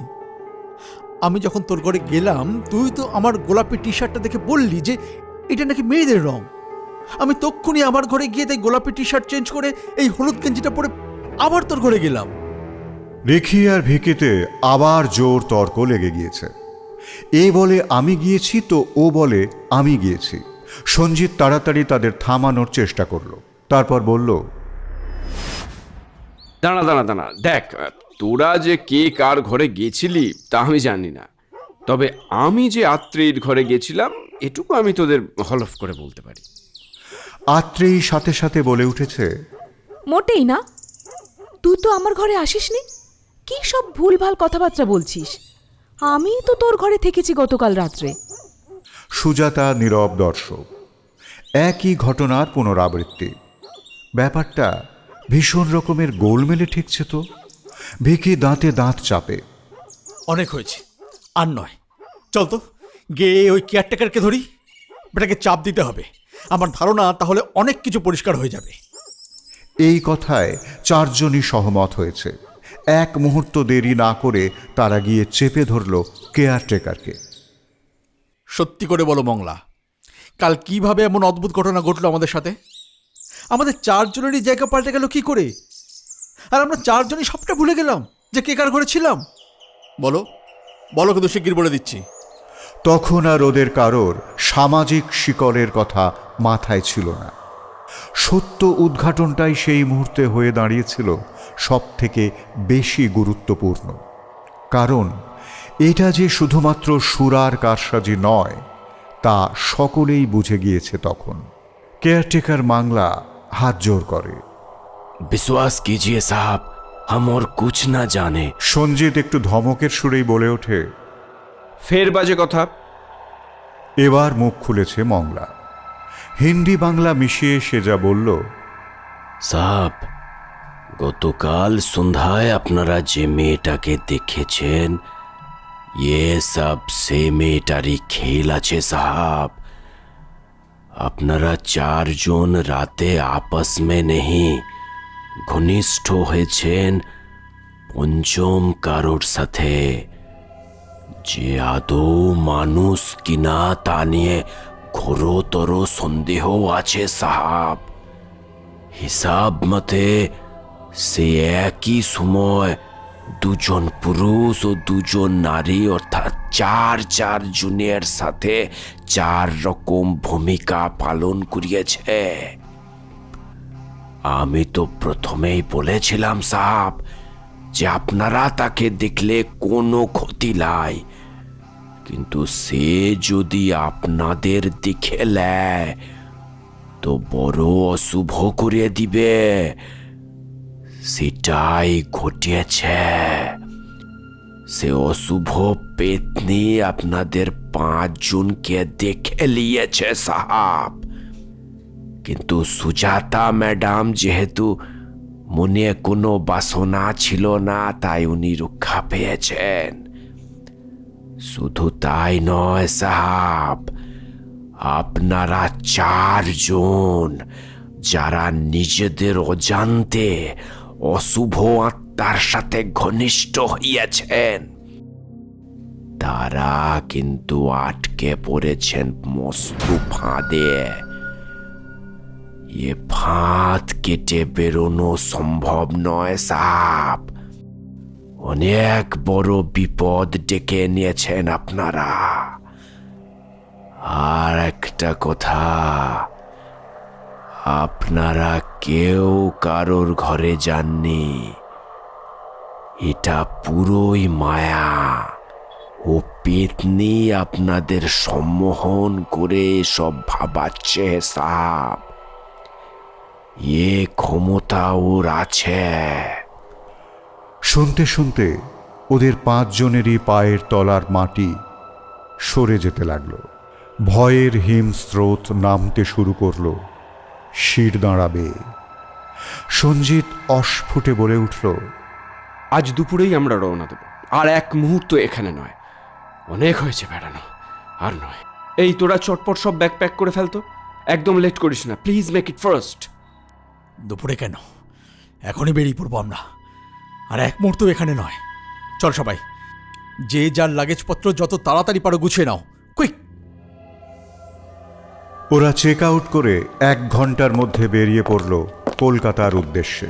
আমি যখন তোর ঘরে গেলাম তুই তো আমার গোলাপি টি শার্টটা দেখে বললি যে এটা নাকি মেয়েদের রং। আমি তক্ষুনি আমার ঘরে গিয়ে তাই গোলাপি টি শার্ট চেঞ্জ করে এই হলুদ গেঞ্জিটা পরে আবার তোর ঘরে গেলাম। রিখি আর ভিকিতে আবার জোর তর্ক লেগে গিয়েছে। এ বলে আমি গিয়েছি তো ও বলে আমি গিয়েছি। সঞ্জিত তাড়াতাড়ি তাদের থামানোর চেষ্টা করল। তারপর বলল, দাঁড়া দাঁড়া দাঁড়া, দেখ, তোরা যে কে কার ঘরে গেছিলি তা আমি জানি না, তবে আমি যে আত্রেয়ীর ঘরে গেছিলাম এটুকু আমি তোদের হলফ করে বলতে পারি। আত্রেয়ী সাথে সাথে বলে উঠেছে, মোটেই না, তুই তো আমার ঘরে আসিসনি। কি সব ভুলভাল কথাবার্তা বলছিস? আমি তো তোর ঘরে থেকেছি গতকাল রাত্রে। সুজাতা নীরব দর্শক। একই ঘটনার পুনরাবৃত্তি। ব্যাপারটা ভীষণ রকমের গোলমেলে ঠেকছে তো। ভিকি দাঁতে দাঁত চাপে। অনেক হয়েছে, আর নয়। চল তো গিয়ে ওই কেয়ারটেকারকে ধরি, বেটাকে চাপ দিতে হবে। আমার ধারণা তাহলে অনেক কিছু পরিষ্কার হয়ে যাবে। এই কথায় 4 জনই সহমত হয়েছে। এক মুহূর্ত দেরি না করে তারা গিয়ে চেপে ধরল কেয়ারটেকারকে। সত্যি করে বলো মংলা, কাল কিভাবে এমন অদ্ভুত ঘটনা ঘটলো আমাদের সাথে? আমাদের 4 জনেরই জায়গা পাল্টে গেল কি করে? আর আমরা 4 জনই সবটা ভুলে গেলাম যে কে কার ঘরে ছিলাম। বলো বলো, কিন্তু শিগগির বলে দিচ্ছি। তখন আর ওদের কারোর সামাজিক শিকলের কথা মাথায় ছিল না। সত্য উদ্ঘাটনটাই সেই মুহূর্তে হয়ে দাঁড়িয়েছিল সব থেকে বেশি গুরুত্বপূর্ণ। কারণ এটা যে শুধুমাত্র সুরার কারসাজি নয় তা সকলেই বুঝে গিয়েছে তখন। কেয়ারটেকার মাংলা হাত জোর করে। विश्वास कीजिए साहब, हम और कुछ ना जाने। সঞ্জিত একটু ধমকের সুরেই বলে ওঠে। ফের বাজে কথা। এবার মুখ খুলেছে মংলা। হিন্দি বাংলা মিশিয়ে সে যা বলল, সাহাব, গতকাল সন্ধ্যায় আপনারা যে মেয়েটাকে দেখেছেন, ये सब সে মেয়েটারই খেল আছে সাহাব। আপনারা চারজন রাতে আপস মে নেই, ঘনিষ্ঠ হয়েছেন পঞ্চম কারোর সাথে, যে আদৌ মানুষ কিনা তা নিয়ে ঘোরতর সন্দেহ আছে সাহাব। হিসাব মতে সে একই সময় দুজন পুরুষ ও দুজন নারী অর্থাৎ চার জনের সাথে 4 রকম ভূমিকা পালন করিয়েছে। আমি তো প্রথমেই বলেছিলাম সাহাব যে আপনারা তাকে দেখলে কোনো ক্ষতি নাই, কিন্তু সে যদি আপনাদের দেখে নেয় তো বড় অশুভ করে দিবে। সেটাই ঘটিয়েছে। সে অশুভ পেতনি আপনাদের 5 জনকে দেখে নিয়েছে সাহাব, কিন্তু সুজাতা ম্যাডাম যেহেতু মনে কোনো বাসনা ছিল না তাই উনি রক্ষা পেয়েছেন। শুধু তাই নয় সাহাব, আপনারা 4 জন যারা নিজেদের অজান্তে অশুভ আত্মার সাথে ঘনিষ্ঠ হইয়াছেন, তারা কিন্তু আটকে পড়েছেন মস্তু ফাঁদে। এ ফাঁদ কেটে বেরোনো সম্ভব নয় সাহাব। অনেক বড় বিপদ ডেকে নিয়েছেন আপনারা। আর একটা কথা, আপনারা কেউ কারোর ঘরে যাননি। এটা পুরোই মায়া ও পেতনি আপনাদের সম্মোহন করে সব ভাবাচ্ছে সাহাব। এ ক্ষমতা ওর আছে। শুনতে শুনতে ওদের 5 জনেরই পায়ের তলার মাটি সরে যেতে লাগলো। ভয়ের হিমস্রোত নামতে শুরু করলো শির দাঁড়াবে। সঞ্জিত অস্ফুটে বলে উঠল, আজ দুপুরেই আমরা রওনা দেব। আর এক মুহূর্ত এখানে নয়। অনেক হয়েছে বেড়ানো, আর নয়। এই তোরা চটপট সব ব্যাগ প্যাক করে ফেলতো, একদম লেট করিস না প্লিজ, মেক ইট ফার্স্ট। দুপুরে কেন, এখনই বেরিয়ে পড়বো আমরা। আর এক মুহূর্ত এখানে নয়। চল সবাই, যে যার লাগেজপত্র যত তাড়াতাড়ি পারো গুছিয়ে নাও, কুইক। ওরা চেক আউট করে 1 ঘন্টার মধ্যে বেরিয়ে পড়ল কলকাতার উদ্দেশ্যে।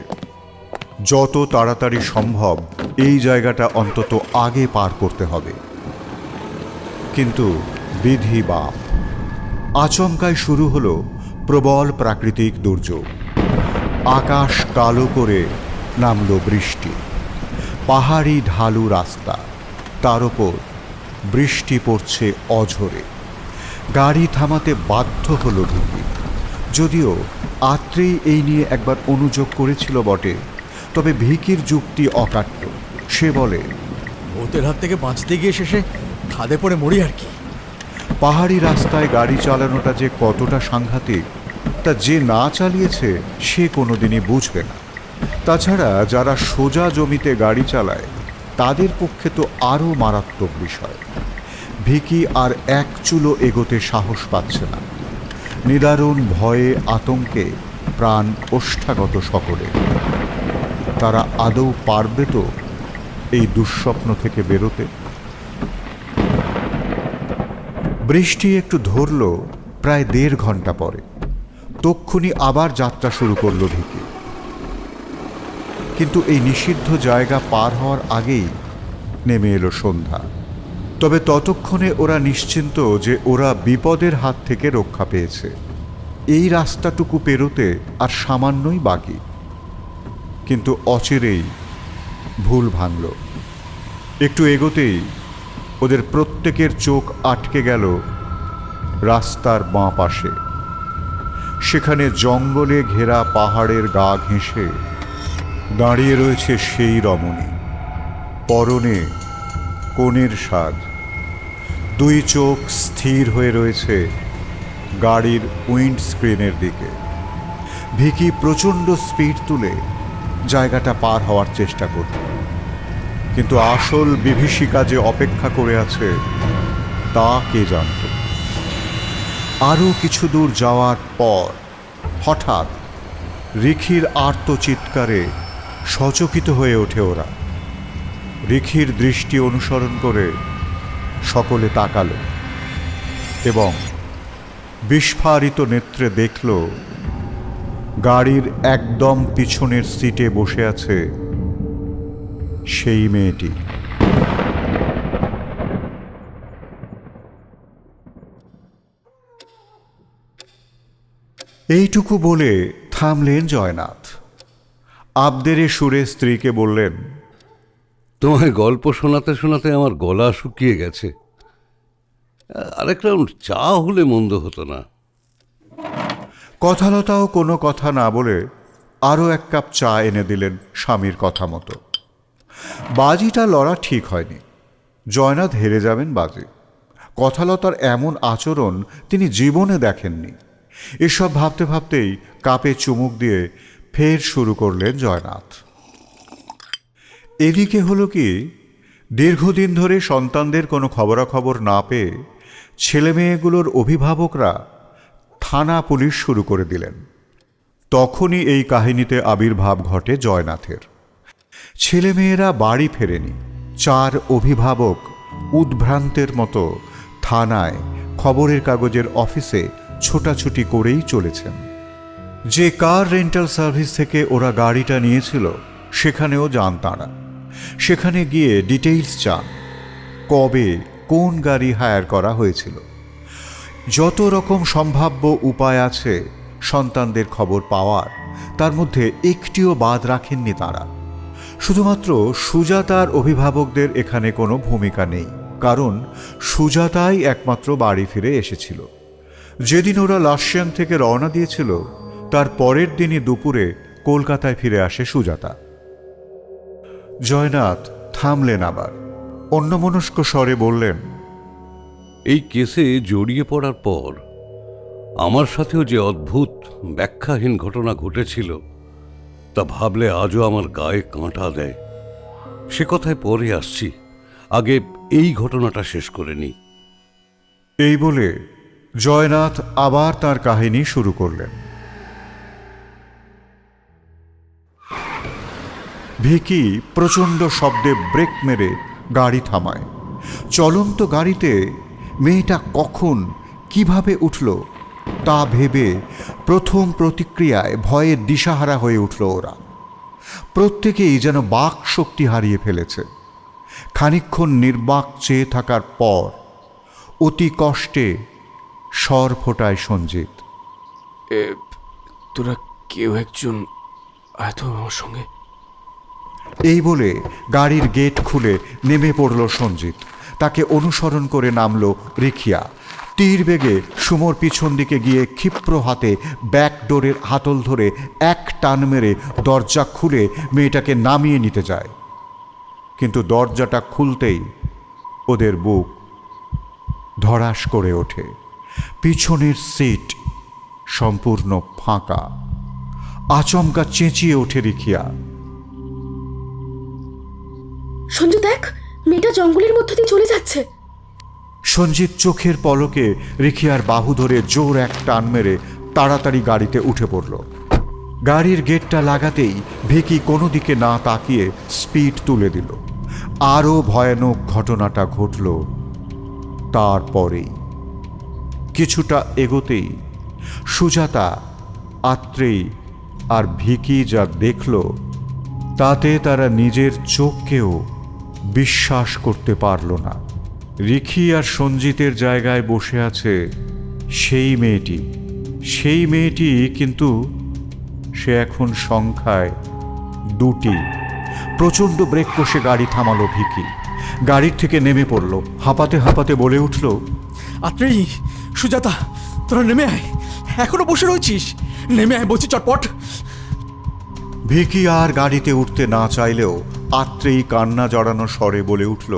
যত তাড়াতাড়ি সম্ভব এই জায়গাটা অন্তত আগে পার করতে হবে। কিন্তু বিধি বাপ, আচমকায় শুরু হলো প্রবল প্রাকৃতিক দুর্যোগ। আকাশ কালো করে নামল বৃষ্টি। পাহাড়ি ঢালু রাস্তা, তার ওপর বৃষ্টি পড়ছে অঝরে। গাড়ি থামাতে বাধ্য হলো ভিকি। যদিও আত্রেই এই নিয়ে একবার অনুযোগ করেছিল বটে, তবে ভিকির যুক্তি অকাট্য। সে বলে, ভূতের হাত থেকে বাঁচতে গিয়ে শেষে খাদে পড়ে মরি আর কি। পাহাড়ি রাস্তায় গাড়ি চালানোটা যে কতটা সাংঘাতিক তা যে না চালিয়েছে সে কোনোদিনই বুঝবে না। তাছাড়া যারা সোজা জমিতে গাড়ি চালায় তাদের পক্ষে তো আরও মারাত্মক বিষয়। ভিকি আর এক চুলো এগোতে সাহস পাচ্ছে না। নিদারুণ ভয়ে আতঙ্কে প্রাণ ওষ্ঠাগত সকলে। তারা আদৌ পারবে তো এই দুঃস্বপ্ন থেকে বেরোতে? বৃষ্টি একটু ধরল প্রায় 1.5 ঘন্টা পরে। তক্ষুনি আবার যাত্রা শুরু করল ভিকি। কিন্তু এই নিষিদ্ধ জায়গা পার হওয়ার আগেই নেমে এলো সন্ধ্যা। তবে ততক্ষণে ওরা নিশ্চিন্ত যে ওরা বিপদের হাত থেকে রক্ষা পেয়েছে। এই রাস্তাটুকু পেরোতে আর সামান্যই বাকি। কিন্তু অচিরেই ভুল ভাঙল। একটু এগোতেই ওদের প্রত্যেকের চোখ আটকে গেল রাস্তার বাঁ পাশে। সেখানে জঙ্গলে ঘেরা পাহাড়ের গা ঘেঁষে দাঁড়িয়ে রয়েছে সেই রমণী, পরনে কনের সাজ, দুই চোখ স্থির হয়ে রয়েছে গাড়ির উইন্ডস্ক্রিনের দিকে। ভিকি প্রচণ্ড স্পিড তুলে জায়গাটা পার হওয়ার চেষ্টা করল, কিন্তু আসল বিভীষিকা যে অপেক্ষা করে আছে তা কে জানত। আরও কিছু দূর যাওয়ার পর হঠাৎ রিখির আর্তচিৎকারে সচকিত হয়ে ওঠে ওরা। রিখির দৃষ্টি অনুসরণ করে সকলে তাকালো এবং বিস্ফারিত নেত্রে দেখল গাড়ির একদম পিছনের সিটে বসে আছে সেই মেয়েটি। এইটুকু বলে থামলেন জয়নাথ। আবদেরে সুরে স্ত্রীকে বললেন, তোমায় গল্প শোনাতে শোনাতে আমার গলা শুকিয়ে গেছে, আরেক রাউন্ড চা হলে মন্দ হতো না। কথালতাও কোনো কথা না বলে আরও এক কাপ চা এনে দিলেন স্বামীর কথা মতো। বাজিটা লড়া ঠিক হয়নি, জয়নাথ হেরে যাবেন বাজি। কথালতার এমন আচরণ তিনি জীবনে দেখেননি। এসব ভাবতে ভাবতেই কাপে চুমুক দিয়ে ফের শুরু করলেন জয়নাথ। এদিকে হলো কি, দীর্ঘদিন ধরে সন্তানদের কোনো খবরাখবর না পেয়ে ছেলেমেয়েগুলোর অভিভাবকরা থানা পুলিশ শুরু করে দিলেন। তখনই এই কাহিনীতে আবির্ভাব ঘটে জয়নাথের। ছেলেমেয়েরা বাড়ি ফেরেনি। 4 অভিভাবক উদ্ভ্রান্তের মতো থানায়, খবরের কাগজের অফিসে ছোটাছুটি করেই চলেছেন। যে কার রেন্টাল সার্ভিস থেকে ওরা গাড়িটা নিয়েছিল সেখানেও যান তাঁরা। সেখানে গিয়ে ডিটেইলস চান, কবে কোন গাড়ি হায়ার করা হয়েছিল। যত রকম সম্ভাব্য উপায় আছে সন্তানদের খবর পাওয়ার, তার মধ্যে একটিও বাদ রাখেননি তাঁরা। শুধুমাত্র সুজাতার অভিভাবকদের এখানে কোনো ভূমিকা নেই, কারণ সুজাতাই একমাত্র বাড়ি ফিরে এসেছিল। যেদিন ওরা লাশিয়ান থেকে রওনা দিয়েছিল তার পরের দিনই দুপুরে কলকাতায় ফিরে আসে সুজাতা। জয়নাথ থামলেন, আবার অন্যমনস্ক স্বরে বললেন, এই কেসে জড়িয়ে পড়ার পর আমার সাথেও যে অদ্ভুত ব্যাখ্যাহীন ঘটনা ঘটেছিল তা ভাবলে আজও আমার গায়ে কাঁটা দেয়। সে কথায় পরে আসছি, আগে এই ঘটনাটা শেষ করে নিই। এই বলে জয়নাথ আবার তার কাহিনী শুরু করলেন। ভিকি প্রচণ্ড শব্দে ব্রেক মেরে গাড়ি থামায়। চলন্ত গাড়িতে মেয়েটা কখন কিভাবে উঠল তা ভেবে প্রথম প্রতিক্রিয়ায় ভয়ে দিশাহারা হয়ে উঠল ওরা। প্রত্যেকেই যেন বাক শক্তি হারিয়ে ফেলেছে। খানিকক্ষণ নির্বাক চেয়ে থাকার পর অতি কষ্টে স্বর ফোটায় সঞ্জিত, তোরা কেউ একজন আয় তো আমার সঙ্গে। এই বলে গাড়ির গেট খুলে নেমে পড়ল সঞ্জিত। তাকে অনুসরণ করে নামল রিখিয়া। তীর বেগে সুমোর পিছন দিকে গিয়ে ক্ষিপ্র হাতে ব্যাক ডোরের হাতল ধরে এক টান মেরে দরজা খুলে মেয়েটাকে নামিয়ে নিতে যায়। কিন্তু দরজাটা খুলতেই ওদের বুক ধড়াস করে ওঠে। পিছনের সিট সম্পূর্ণ ফাঁকা। আচমকা চেঁচিয়ে ওঠে রিখিয়া, সঞ্জু দেখ, মেয়েটা জঙ্গলের মধ্য দিয়ে চলে যাচ্ছে। সঞ্জিত চোখের পলকে রিখিয়ার বাহু ধরে জোর এক টান মেরে তাড়াতাড়ি গাড়িতে উঠে পড়ল। গাড়ির গেটটা লাগাতেই ভিকি কোনো দিকে না তাকিয়ে স্পিড তুলে দিল। আরও ভয়ানক ঘটনাটা ঘটল তারপরেই। কিছুটা এগোতেই সুজাতা, আত্রেয়ী আর ভিকি যা দেখল তাতে তারা নিজের চোখকেও বিশ্বাস করতে পারল না। রিখি আর সঞ্জিতের জায়গায় বসে আছে সেই মেয়েটি, কিন্তু সে এখন সংখ্যায় 2টি। প্রচণ্ড ব্রেক কষে গাড়ি থামালো ভিকি। গাড়ির থেকে নেমে পড়ল, হাঁপাতে হাঁপাতে বলে উঠল, আত্রেই, সুজাতা, তোরা নেমে আয়, এখনো বসে রয়েছিস, নেমে আয় বলছি চটপট। ভিকি আর গাড়িতে উঠতে না চাইলেও আত্রেই কান্না জড়ানো স্বরে বলে উঠল,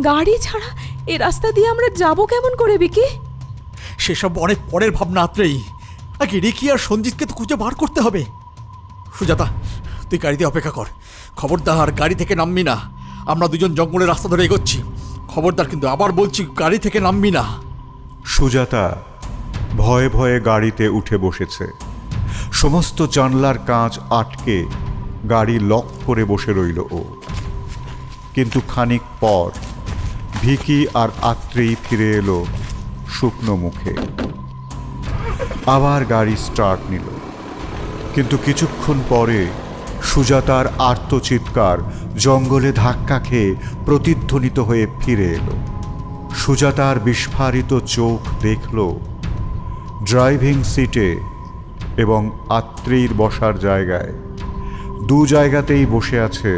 গাড়ি ছাড়া এ রাস্তা দিয়ে আমরা যাব কেমন করে বিকি? সেসব অনেক পরের ভাবনা আত্রেই, আগে রিকি আর সঞ্জিতকে তো খুঁজে বার করতে হবে। সুজাতা, তুই গাড়িতে অপেক্ষা কর, খবরদার গাড়ি থেকে নামবি না। আমরা দুজন জঙ্গলের রাস্তা ধরে এগোচ্ছি, খবরদার কিন্তু আবার বলছি গাড়ি থেকে নামবি না। সুজাতা ভয়ে ভয়ে গাড়িতে উঠে বসেছে। সমস্ত জানলার কাঁচ আটকে গাড়ি লক করে বসে রইল ও। কিন্তু খানিক পর ভিকি আর আত্রেই ফিরে এলো শুকনো মুখে। আবার গাড়ি স্টার্ট নিল, কিন্তু কিছুক্ষণ পরে সুজাতার আর্তচিৎকার জঙ্গলে ধাক্কা খেয়ে প্রতিধ্বনিত হয়ে ফিরে এলো। সুজাতার বিস্ফারিত চোখ দেখল ড্রাইভিং সিটে এবং আত্রেয়ীর বসার জায়গায়, দু জায়গাতেই বসে আছে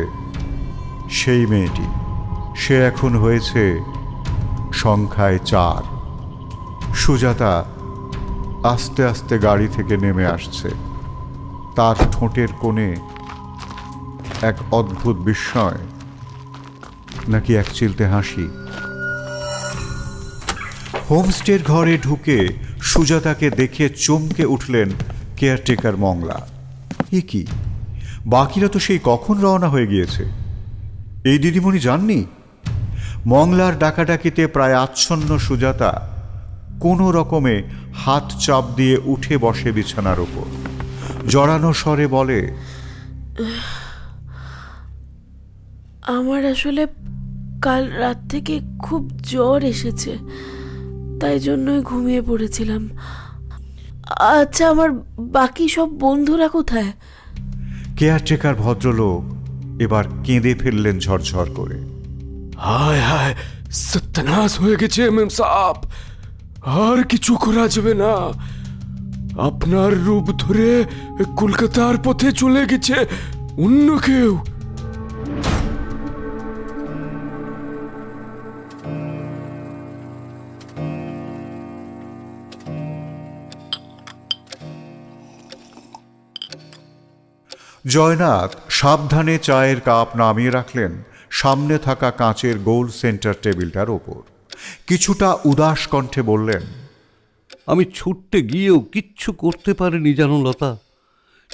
সেই মেয়েটি। সে এখন হয়েছে সংখ্যায় 4। সুজাতা আস্তে আস্তে গাড়ি থেকে নেমে আসছে। তার ঠোঁটের কোণে এক অদ্ভুত বিস্ময়, নাকি এক চিলতে হাসি। হোমস্টের ঘরে ঢুকে সুজাতাকে দেখে চমকে উঠলেন কেয়ারটেকার মংলা। এ কি, বাকিরা তো সেই কখন রওনা হয়ে গিয়েছে, এই দিদিমণি যাননি? মংলার ডাকাডাকিতে প্রায় আচ্ছন্ন সুজাতা কোনো রকমে হাত চাপ দিয়ে উঠে বসে বিছানার ওপর। জড়ানো স্বরে বলে, আমার আসলে কাল রাত থেকে খুব জ্বর এসেছে, তাই জন্যই ঘুমিয়ে পড়েছিলাম। আচ্ছা, আমার বাকি সব বন্ধুরা কোথায়? কেয়ারটেকার ভদ্রলোক এবার কেঁদে ফেললেন ঝরঝর করে। হায় হায়, সত্যানাশ হয়ে গেছে মেম সাহেব, আর কিছু করা যাবে না। আপনার রূপ ধরে কলকাতার পথে চলে গেছে অন্য কেউ। জয়নাথ সাবধানে চায়ের কাপ নামিয়ে রাখলেন সামনে থাকা কাঁচের গোল সেন্টার টেবিলটার ওপর। কিছুটা উদাস কণ্ঠে বললেন, আমি ছুটতে গিয়েও কিচ্ছু করতে পারিনি জানো লতা।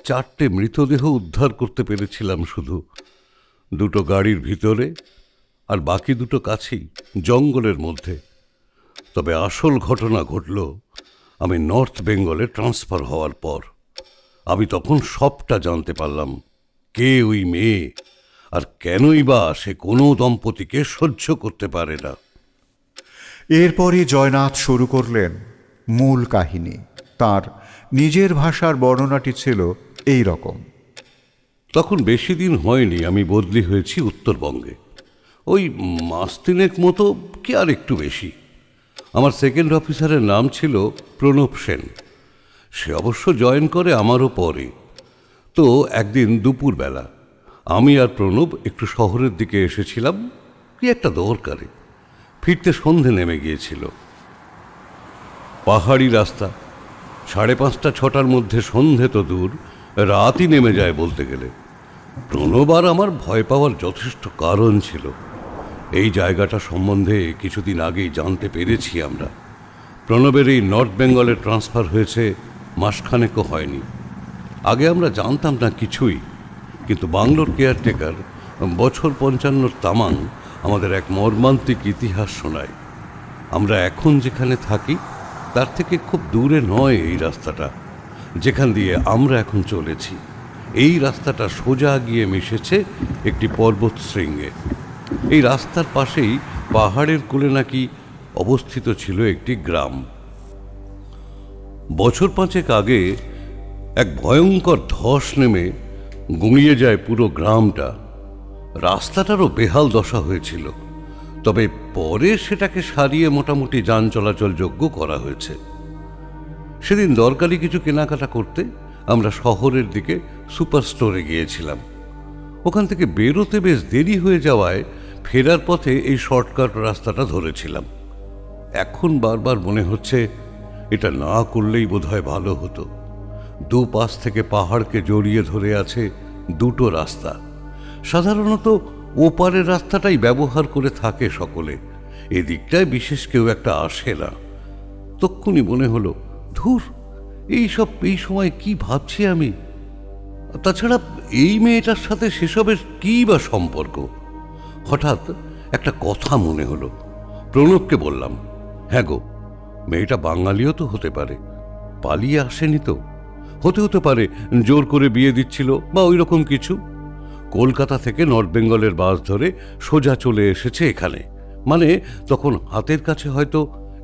4টে মৃতদেহ উদ্ধার করতে পেরেছিলাম শুধু, 2টো গাড়ির ভিতরে আর বাকি 2টো কাছেই জঙ্গলের মধ্যে। তবে আসল ঘটনা ঘটল আমি নর্থ বেঙ্গলে ট্রান্সফার হওয়ার পর। আমি তখন সবটা জানতে পারলাম, কে ওই মেয়ে আর কেনই বা সে কোনো দম্পতিকে সহ্য করতে পারে না। এরপরই জয়নাথ শুরু করলেন মূল কাহিনী। তার নিজের ভাষার বর্ণনাটি ছিল এই রকম। তখন বেশি দিন হয়নি আমি বদলি হয়েছি উত্তরবঙ্গে, ওই মাস 3 মতো কি আর একটু বেশি। আমার সেকেন্ড অফিসারের নাম ছিল প্রণব সেন। সে অবশ্য জয়েন করে আমারও পরে। তো একদিন দুপুরবেলা আমি আর প্রণব একটু শহরের দিকে এসেছিলাম কি একটা দরকারে। ফিরতে সন্ধে নেমে গিয়েছিল। পাহাড়ি রাস্তা, 5:30 6টার মধ্যে সন্ধে তো দূর, রাতই নেমে যায় বলতে গেলে। প্রণব আর আমার ভয় পাওয়ার যথেষ্ট কারণ ছিল। এই জায়গাটা সম্বন্ধে কিছুদিন আগেই জানতে পেরেছি আমরা। প্রণবের এই নর্থ বেঙ্গলে ট্রান্সফার হয়েছে মাসখানেকও হয়নি। আগে আমরা জানতাম না কিছুই, কিন্তু বাংলোর কেয়ারটেকার বছর 55 তামাং আমাদের এক মর্মান্তিক ইতিহাস শোনায়। আমরা এখন যেখানে থাকি তার থেকে খুব দূরে নয় এই রাস্তাটা, যেখান দিয়ে আমরা এখন চলেছি। এই রাস্তাটা সোজা গিয়ে মিশেছে একটি পর্বত শৃঙ্গে। এই রাস্তার পাশেই পাহাড়ের কোলে নাকি অবস্থিত ছিল একটি গ্রাম। বছর 5 আগে এক ভয়ঙ্কর ধস নেমে গুঁড়িয়ে যায় পুরো গ্রামটা। রাস্তাটারও বেহাল দশা হয়েছিল, তবে পরে সেটাকে সারিয়ে মোটামুটি যান চলাচল যোগ্য করা হয়েছে। সেদিন দরকারি কিছু কেনাকাটা করতে আমরা শহরের দিকে সুপার স্টোরে গিয়েছিলাম। ওখান থেকে বেরোতে বেশ দেরি হয়ে যাওয়ায় ফেরার পথে এই শর্টকাট রাস্তাটা ধরেছিলাম। এখন বারবার মনে হচ্ছে এটা না করলেই বোধহয় ভালো হতো। দুপাশ থেকে পাহাড়কে জড়িয়ে ধরে আছে দুটো রাস্তা। সাধারণত ওপারের রাস্তাটাই ব্যবহার করে থাকে সকলে, এদিকটায় বিশেষ কেউ একটা আসে না। তক্ষুনি মনে হলো, ধুর, এই সময় কি ভাবছি আমি। তাছাড়া এই মেয়েটার সাথে সেসবের কী বা সম্পর্ক? হঠাৎ একটা কথা মনে হলো। প্রণবকে বললাম, হ্যাঁ গো, মেয়েটা বাঙালিও তো হতে পারে, পালিয়ে আসেনি তো। হতে পারে জোর করে বিয়ে দিচ্ছিল বা ওই রকম কিছু। কলকাতা থেকে নর্থ বেঙ্গলের বাস ধরে সোজা চলে এসেছে এখানে, মানে তখন হাতের কাছে হয়তো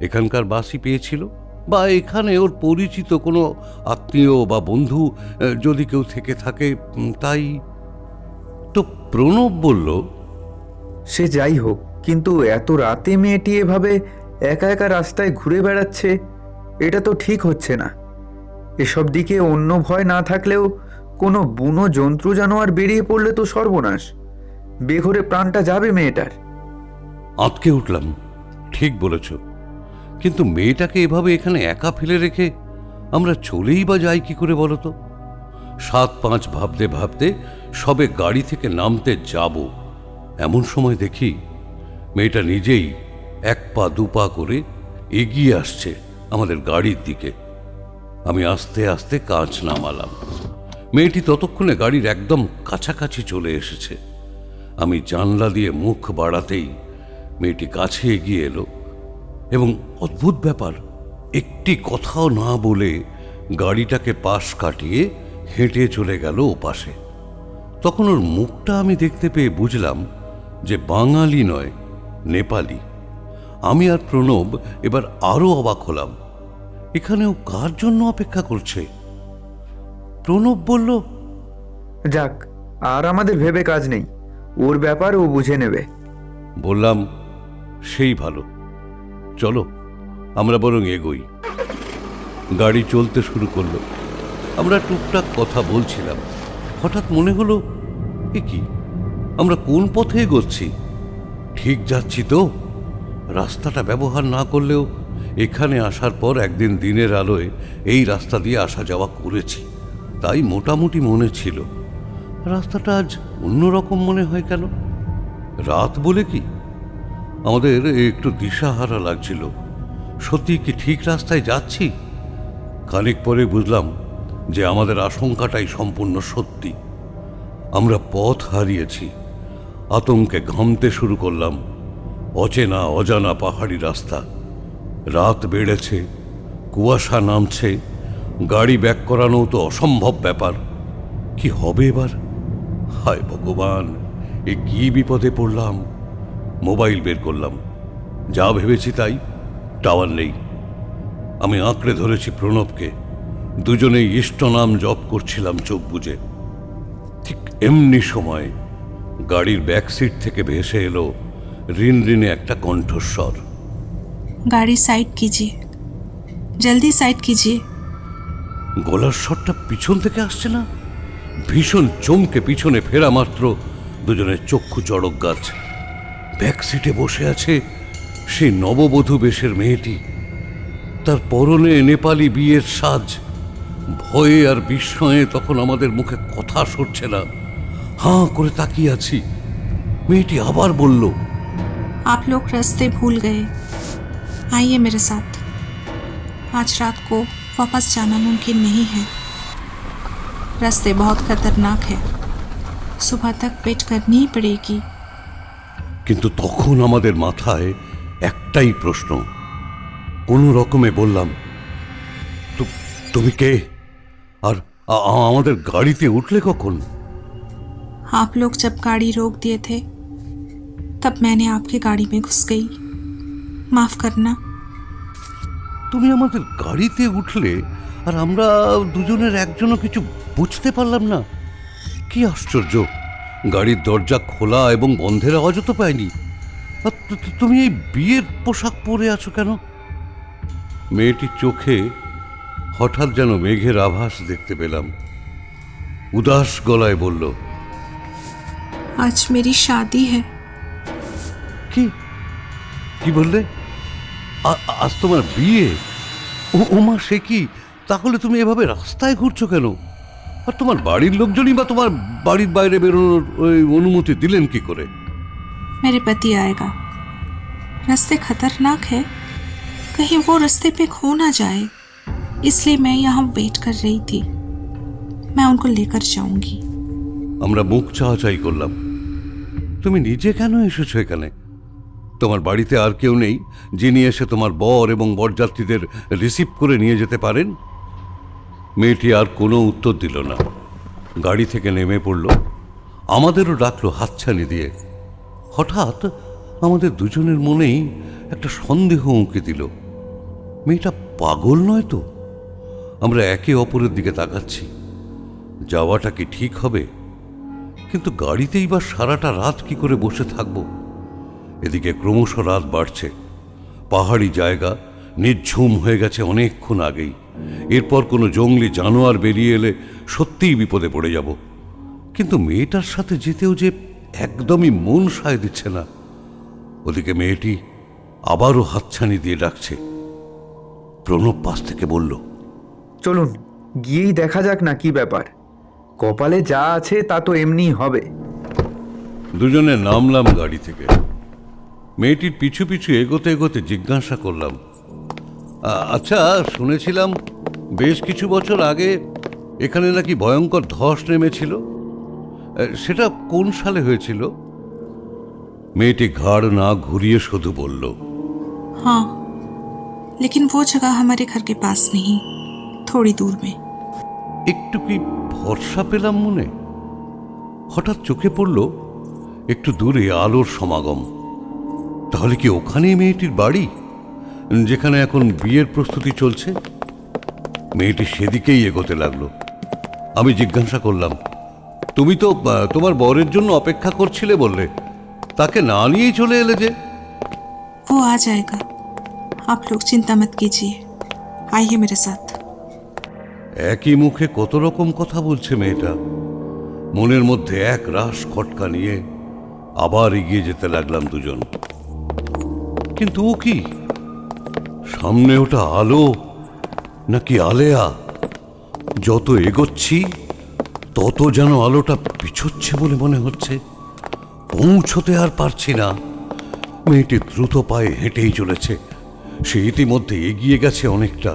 এখানকার বাসই পেয়েছিল, বা এখানে ওর পরিচিত কোনো আত্মীয় বা বন্ধু যদি কেউ থেকে থাকে তাই। তো প্রণব বলল, সে যাই হোক, কিন্তু এত রাতে মেয়েটি এভাবে একা একা রাস্তায় ঘুরে বেড়াচ্ছে, এটা তো ঠিক হচ্ছে না। এসব দিকে অন্য ভয় না থাকলেও কোনো বুনো জন্তু জানোয়ার বেরিয়ে পড়লে তো সর্বনাশ, বেঘরে প্রাণটা যাবে মেয়েটার। আঁতকে উঠলাম, ঠিক বলেছ, কিন্তু মেয়েটাকে এভাবে এখানে একা ফেলে রেখে আমরা চলেই বা যাই কি করে বলো তো? 7-5 ভাবতে ভাবতে সবে গাড়ি থেকে নামতে যাব, এমন সময় দেখি মেয়েটা নিজেই 1 পা 2 পা করে এগিয়ে আসছে আমাদের গাড়ির দিকে। আমি আস্তে আস্তে কাঁচ নামালাম। মেয়েটি ততক্ষণে গাড়ির একদম কাছাকাছি চলে এসেছে। আমি জানলা দিয়ে মুখ বাড়াতেই মেয়েটি কাছে এগিয়ে এলো এবং অদ্ভুত ব্যাপার, একটি কথাও না বলে গাড়িটাকে পাশ কাটিয়ে হেঁটে চলে গেল ওপাশে। তখন ওর মুখটা আমি দেখতে পেয়ে বুঝলাম যে বাঙালি নয়, নেপালি। আমি আর প্রণব এবার আরো অবাক হলাম, এখানেও কার জন্য অপেক্ষা করছে? প্রণব বলল, যাক, আর আমাদের ভেবে কাজ নেই, ওর ব্যাপার ও বুঝে নেবে। বললাম, সেই ভালো, চলো আমরা বরং এগোই। গাড়ি চলতে শুরু করলো। আমরা টুকটাক কথা বলছিলাম। হঠাৎ মনে হলো, এ কি, আমরা কোন পথে এগোচ্ছি? ঠিক যাচ্ছি তো? রাস্তাটা ব্যবহার না করলেও এখানে আসার পর একদিন দিনের আলোয় এই রাস্তা দিয়ে আসা যাওয়া করেছি, তাই মোটামুটি মনে ছিল। রাস্তাটা আজ অন্যরকম মনে হয় কেন? রাত বলে কি? আমাদের একটু দিশাহারা লাগছিল। সত্যি কি ঠিক রাস্তায় যাচ্ছি? খানিক পরে বুঝলাম যে আমাদের আশঙ্কাটাই সম্পূর্ণ সত্যি। আমরা পথ হারিয়েছি। আতঙ্কে ঘামতে শুরু করলাম। অচেনা অজানা পাহাড়ি রাস্তা, রাত বেড়েছে, কুয়াশা নামছে, গাড়ি ব্যাক করানো তো অসম্ভব ব্যাপার। কি হবে এবার? হায় ভগবান, এ কি বিপদে পড়লাম। মোবাইল বের করলাম, যা ভেবেছি তাই, টাওয়ার নেই। আমি আঁকড়ে ধরেছি প্রণবকে, দুজনেই ইষ্ট নাম জপ করছিলাম চোখ বুজে। ঠিক এমনি সময় গাড়ির ব্যাক সিট থেকে ভেসে এলো রিনরিনে একটা কণ্ঠস্বর, गाड़ी साइड कीजिए, जल्दी साइड कीजिए। গলার স্বরটা পিছন থেকে আসছে না? ভীষণ চমকে পিছনে ফেরা মাত্র দুজনের চক্ষু চড়ক গাছ। ব্যাক সিটে বসে আছে সেই নববধূ বেশের মেয়েটি, তার পরনে নেপালি বিয়ের সাজ। ভয়ে আর বিস্ময়ে তখন আমাদের মুখে কথা সরছে না, হাঁ করে তাকিয়ে আছি। মেয়েটি আবার বলল, आप लोग रास्ते भूल गए, आइए मेरे साथ। आज रात को वापस जाना मुमकिन नहीं है, रास्ते बहुत खतरनाक है, सुबह तक वेट करनी ही पड़ेगी। কিন্তু তখন আমাদের মাথায় একটাই প্রশ্ন। কোনো রকমে বললাম, তুমি কে? আর আমাদের গাড়িতে উঠলে কখন? आप लोग जब गाड़ी रोक दिए थे तब मैंने आपकी गाड़ी में घुस गई, माफ करना। তুমি আমাদের গাড়িতে উঠলে আর আমরা দুজনের একজনও কিছু বুঝতে পারলাম না। কি আশ্চর্য, গাড়ির দরজা খোলা এবং বন্ধের আওয়াজও তো পাইনি। আর তুমি এই বিয়ের পোশাক পরে আছো কেন? মেয়েটির চোখে হঠাৎ যেন মেঘের আভাস দেখতে পেলাম। উদাস গলায় বলল, आज मेरी शादी है, কি কি বললে? আজ তোমার বিয়ে? ও মা, সে কি? তাহলে তুমি এভাবে রাস্তায় ঘুরছো কেন? আর তোমার বাড়ির লোকজনই বা তোমার বাড়ির বাইরে বেরোনোর ওই অনুমতি দিলেন কি করে? मेरे पति आएगा। रास्ते खतरनाक है, कहीं वो रास्ते पे खो ना जाए, इसलिए मैं यहाँ वेट कर रही थी। मैं उनको लेकर जाऊंगी। আমরা মুখ চাওয়াচাই করলাম। তুমি নিজে কেন এসেছো এখানে? তোমার বাড়িতে আর কেউ নেই যিনি এসে তোমার বর এবং বরযাত্রীদের রিসিভ করে নিয়ে যেতে পারেন? মেয়েটি আর কোনো উত্তর দিল না। গাড়ি থেকে নেমে পড়ল, আমাদেরও ডাকলো হাতছানি দিয়ে। হঠাৎ আমাদের দুজনের মনেই একটা সন্দেহ উঁকে দিল, মেয়েটা পাগল নয় তো? আমরা একে অপরের দিকে তাকাচ্ছি। যাওয়াটা কি ঠিক হবে? কিন্তু গাড়িতেই বা সারাটা রাত কি করে বসে থাকবো? এদিকে ক্রমশ রাত বাড়ছে, পাহাড়ি জায়গা, নিঝুম হয়ে গেছে অনেকক্ষণ আগেই। এরপর কোনো জঙ্গলি জানোয়ার বেরিয়ে এলে সত্যিই বিপদে পড়ে যাব। কিন্তু মেয়েটার সাথে যেতেও যে একদমই মন সায় দিচ্ছে না। ওদিকে মেয়েটি আবারও হাতছানি দিয়ে ডাকছে। প্রণব পাশ থেকে বলল, চলুন গিয়েই দেখা যাক না কি ব্যাপার। কপালে যা আছে তা তো এমনিই হবে। দুজনে নামলাম গাড়ি থেকে। মেয়েটির পিছু পিছু এগোতে এগোতে জিজ্ঞাসা করলাম, আচ্ছা, শুনেছিলাম বেশ কিছু বছর আগে এখানে নাকি ভয়ঙ্কর ধস নেমেছিল, সেটা কোন সালে হয়েছিল? মেয়েটি ঘাড় না ঘুরিয়ে শুধু বলল, हाँ, लेकिन वो जगह हमारे घर के पास नहीं, थोड़ी दूर में। একটু কি ভরসা পেলাম মনে। হঠাৎ চোখে পড়ল একটু দূরে আলোর সমাগম। তাহলে কি ওখানেই মেয়েটির বাড়ি, যেখানে এখন বিয়ের প্রস্তুতি চলছে? মেয়েটি সেদিকেই এগোতে লাগলো। আমি জিজ্ঞাসা করলাম, তুমি তো তোমার বরের জন্য অপেক্ষা করছিলে বললে, তাকে না নিয়েই চলে এলে যে? वो आ जाएगा, आप लोग चिंता मत कीजिए, आइए मेरे साथ। একই মুখে কত রকম কথা বলছে মেয়েটা। মনের মধ্যে এক রাশ খটকা নিয়ে আবার এগিয়ে যেতে লাগলাম দুজন। কিন্তু ও কি? সামনে ওটা আলো নাকি আলেয়া? যত এগোচ্ছি তত যেন আলোটা পিছোচ্ছে বলে মনে হচ্ছে। পৌঁছতে আর পারছি না। মেয়েটি দ্রুত পায়ে হেঁটেই চলেছে। সে ইতিমধ্যে এগিয়ে গেছে অনেকটা।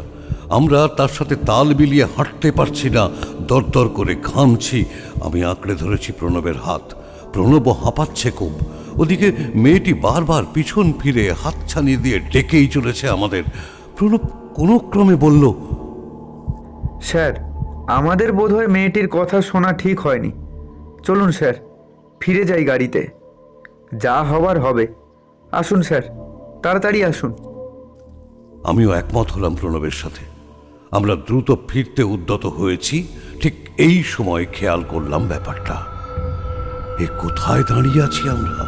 আমরা তার সাথে তাল মিলিয়ে হাঁটতে পারছি না, দরদর করে ঘামছি। আমি আঁকড়ে ধরেছি প্রণবের হাত। প্রণব হাঁপাচ্ছে খুব। ওদিকে মেয়েটি বারবার পিছন ফিরে হাতছানি দিয়ে ডেকেই চলেছে আমাদের। প্রণব কোনো ক্রমে বলল, স্যার, আমাদের বোধহয় মেয়েটির কথা শোনা ঠিক হয়নি। চলুন স্যার, ফিরে যাই গাড়িতে। যা হবার হবে। আসুন স্যার, তাড়াতাড়ি আসুন। আমিও একমত হলাম প্রণবের সাথে। আমরা দ্রুত ফিরতে উদ্যত হয়েছি। ঠিক এই সময় খেয়াল করলাম ব্যাপারটা। এ কোথায় দাঁড়িয়ে আছি আমরা?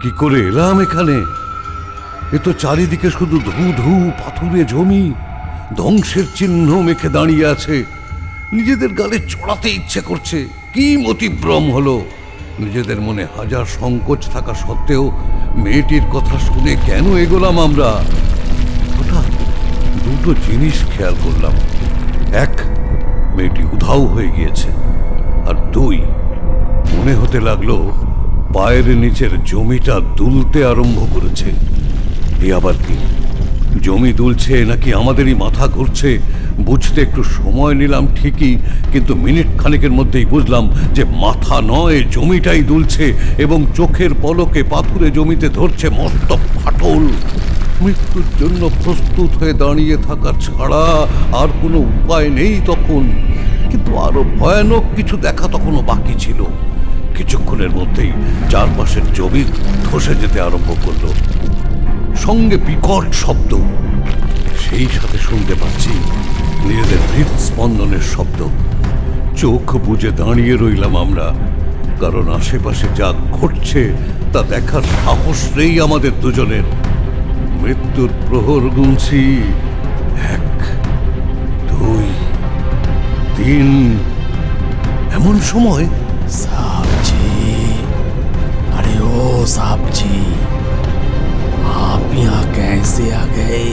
কি করে এলাম এখানে? এ তো চারিদিকে শুধু ধু ধু পাথুরে জমি, ধ্বংসের চিহ্ন মেখে দাঁড়িয়ে আছে। নিজেদের গালে চড়াতে ইচ্ছে করছে। কি মতিভ্রম হলো! নিজেদের মনে হাজার সংকোচ থাকা সত্ত্বেও মেয়েটির কথা শুনে কেন এগোলাম আমরা? হঠাৎ দুটো জিনিস খেয়াল করলাম। এক, মেয়েটি উধাও হয়ে গিয়েছে। আর দুই, মনে হতে লাগলো পায়ের নিচের জমিটা দুলতে আরম্ভ করেছে। এ আবার কি? জমি দুলছে নাকি আমাদেরই মাথা ঘুরছে বুঝতে একটু সময় নিলাম ঠিকই, কিন্তু মিনিট খানেকের মধ্যেই বুঝলাম যে মাথা নয়, জমিটাই দুলছে এবং চোখের পলকে পাথুরে জমিতে ধরছে মস্ত ফাটল। মৃত্যুর জন্য প্রস্তুত হয়ে দাঁড়িয়ে থাকা ছাড়া আর কোনো উপায় নেই তখন। কিন্তু আরো ভয়ানক কিছু দেখা তখনও বাকি ছিল। কিছুক্ষণের মধ্যেই চারপাশের জমি ধসে যেতে আরম্ভ করলো, সঙ্গে বিকট শব্দ। সেই সাথে শুনতে পাচ্ছি নিজেদের হৃদস্পন্দনের শব্দ। চোখ বুজে দাঁড়িয়ে রইলাম আমরা, কারণ আশেপাশে যা ঘটছে তা দেখার সাহস নেই আমাদের দুজনের। মৃত্যুর প্রহর গুনছি, 1, 2, 3। এমন সময় সাবজি, আরে ও साहब जी, आप यहाँ कैसे आ गए?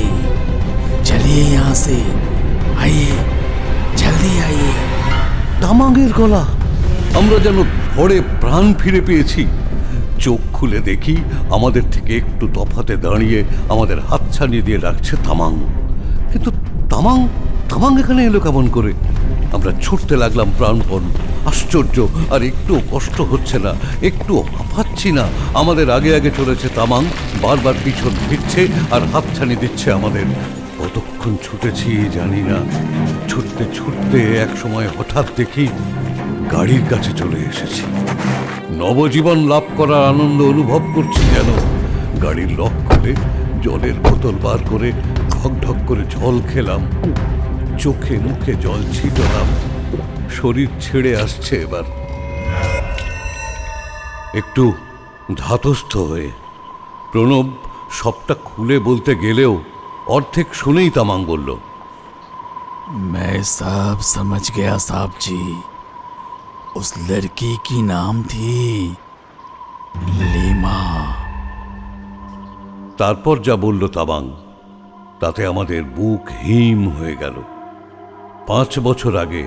चलिए यहाँ से, आइए, जल्दी आइए। তামাঙের গলা! আমরা যেন ভরে প্রাণ ফিরে পেয়েছি। চোখ খুলে দেখি আমাদের থেকে একটু তফাতে দাঁড়িয়ে আমাদের হাতছানি দিয়ে রাখছে তামাং। কিন্তু তামাং তামাং এখানে এলো কেমন করে? আমরা ছুটতে লাগলাম প্রাণপণ। আশ্চর্য, আর একটু কষ্ট হচ্ছে না, একটু হাঁপাচ্ছি না। আমাদের আগে আগে চলেছে তামাং, বারবার পিছন ফিরছে আর হাতছানি দিচ্ছে আমাদের। কতক্ষণ ছুটেছি জানি না। ছুটতে ছুটতে এক সময় হঠাৎ দেখি গাড়ির কাছে চলে এসেছি। নবজীবন লাভ করার আনন্দ অনুভব করছি যেন। গাড়ির লক খুলে জলের বোতল বার করে ঢক ঢক করে জল খেলাম, চোখে মুখে জল ছিটালাম। শরীর ছেড়ে আসছে এবার। একটু ধাতস্থ হয়ে প্রণব সবটা খুলে বলতে গেলেও অর্ধেক শুনেই তামাং বলল, मैं सब समझ गया साहब जी। उस लड़की की नाम थी लीमा। তারপর যা বলল তামাং, তাতে আমাদের বুক হিম হয়ে গেল। 5 বছর আগে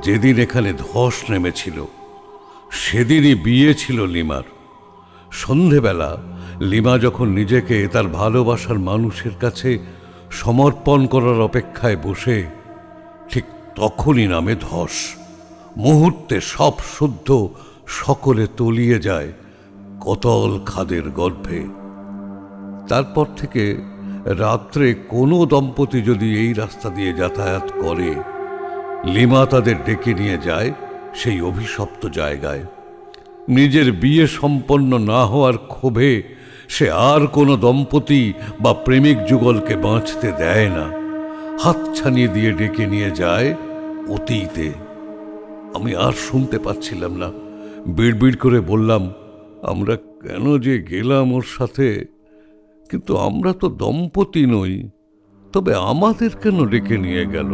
যেদিন এখানে ধস নেমেছিল, সেদিনই বিয়ে ছিল লিমার। সন্ধেবেলা লিমা যখন নিজেকে তার ভালোবাসার মানুষের কাছে সমর্পণ করার অপেক্ষায় বসে, ঠিক তখনই নামে ধস। মুহূর্তে সব শুদ্ধ সকলে তলিয়ে যায় কতল খাদের গর্ভে। তারপর থেকে রাত্রে কোনো দম্পতি যদি এই রাস্তা দিয়ে যাতায়াত করে, লিমা তাদের ডেকে নিয়ে যায় সেই অভিশপ্ত জায়গায়। নিজের বিয়ে সম্পন্ন না হওয়ার ক্ষোভে সে আর কোনো দম্পতি বা প্রেমিক যুগলকে বাঁচতে দেয় না, হাত ছানিয়ে দিয়ে ডেকে নিয়ে যায় অতীতে। আমি আর শুনতে পাচ্ছিলাম না, বিড়বিড় করে বললাম, আমরা কেন যে গেলাম ওর সাথে? কিন্তু আমরা তো দম্পতি নই, তবে আমাদের কেন ডেকে নিয়ে গেল?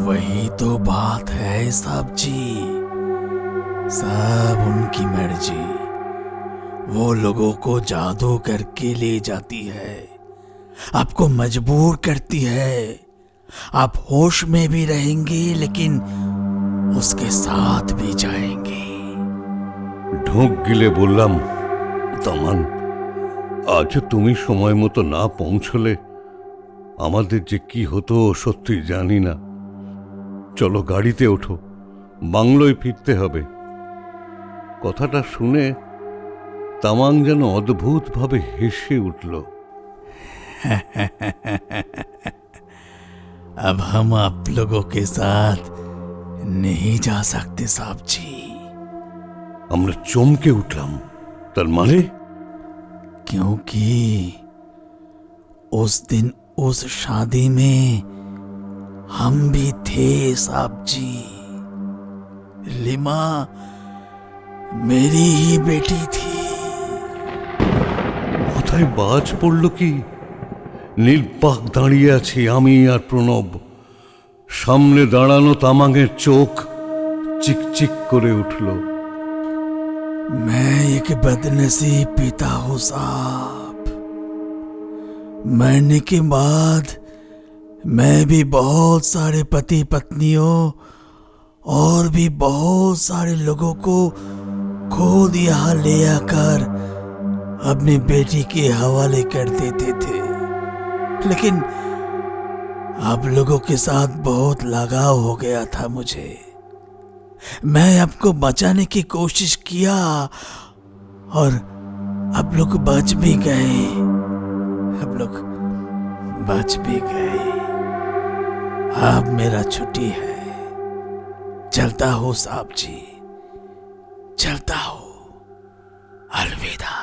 वही तो बात है साहब जी, सब उनकी मर्जी। वो लोगों को जादू करके ले जाती है, आपको मजबूर करती है। आप होश में भी रहेंगे लेकिन उसके साथ भी जाएंगे। ঢোক গিলে বললাম, তামান, আজ তুমি সময় মতো না পৌঁছলে আমাদের যে কি হতো সত্যি জানি না। চলো গাড়িতে ওঠো, বাংলোয় ফিরতে হবে। কথাটা শুনে তামাং যেন অদ্ভুতভাবে হেসে উঠল। अब हम आप लोगों के साथ नहीं जा सकते साहब जी। আমরা চমকে উঠলাম। তার মানে? क्योंकि उस दिन उस शादी में हम भी थे साहब जी। लिमा मेरी ही बेटी थी। কোথায় বাজ পড়ল কি? নির্বাক দাঁড়িয়ে আছি আমি আর প্রণব। সামনে দাঁড়ানো তামাংয়ের চোখ চিকচিক করে উঠল। मैं एक बदनसीब पिता हूं साहब। मरने के बाद मैं भी बहुत सारे पति पत्नियों और भी बहुत सारे लोगों को खुद यहाँ ले आकर अपनी बेटी के हवाले कर देते थे, लेकिन आप लोगों के साथ बहुत लगाव हो गया था मुझे। मैं आपको बचाने की कोशिश किया और आप लोग बच भी गए। आप लोग बच भी गए। अब मेरा छुट्टी है, चलता हूँ साहब जी, चलता हूँ। अलविदा।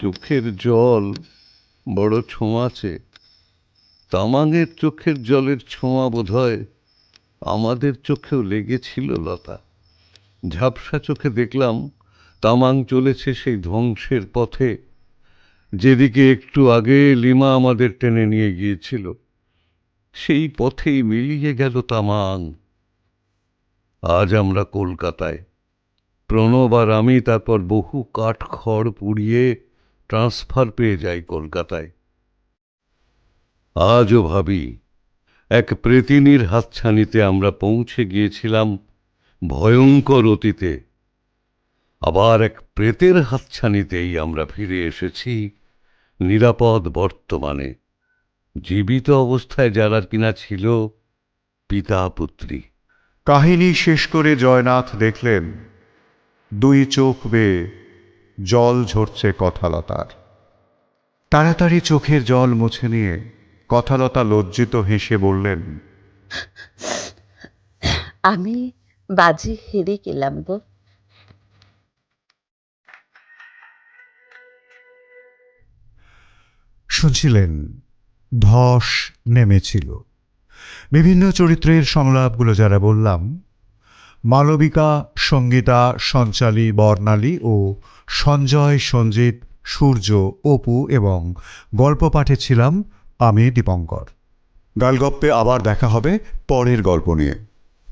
চোখের জল বড় ছোঁয়াচে। তামাংয়ের চোখের জলের ছোঁয়া বোধহয় আমাদের চোখেও লেগেছিল লতা। ঝাপসা চোখে দেখলাম তামাং চলেছে সেই ধ্বংসের পথে, যেদিকে একটু আগে লিমা আমাদের টেনে নিয়ে গিয়েছিল। সেই পথেই মিলিয়ে গেল তামাং। আজ আমরা কলকাতায়। প্রণব আর আমি তারপর বহু কাঠ খড় পুড়িয়ে ট্রান্সফার পেয়ে যাই কলকাতায়। আজও ভাবি, এক প্রেতিনীর হাতছানিতে আমরা পৌঁছে গিয়েছিলাম ভয়ঙ্কর অতীতে, আবার এক প্রেতের হাতছানিতেই আমরা ফিরে এসেছি নিরাপদ বর্তমানে। জীবিত অবস্থায় যারা কিনা ছিল পিতা পুত্রী। কাহিনী শেষ করে জয়নাথ দেখলেন দুই চোখ বেয়ে জল ঝরছে কথালতার। তাড়াতাড়ি চোখের জল মুছে নিয়ে কথালতা লজ্জিত হেসে বললেন, আমি বাজি হেরে গেলাম গো। শুনছিলেন ধস নেমেছিল। বিভিন্ন চরিত্রের সংলাপগুলো যারা বললাম, মালবিকা, সঙ্গীতা, সঞ্চালী, বর্ণালী ও সঞ্জয়, সঞ্জিত, সূর্য, অপু এবং গল্প পাঠে ছিলাম আমি দীপঙ্কর। গালগপ্পে আবার দেখা হবে পরের গল্প নিয়ে।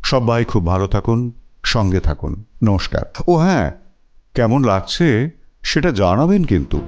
সবাই খুব ভালো থাকুন, সঙ্গে থাকুন। নমস্কার। ও হ্যাঁ, কেমন লাগছে সেটা জানাবেন কিন্তু।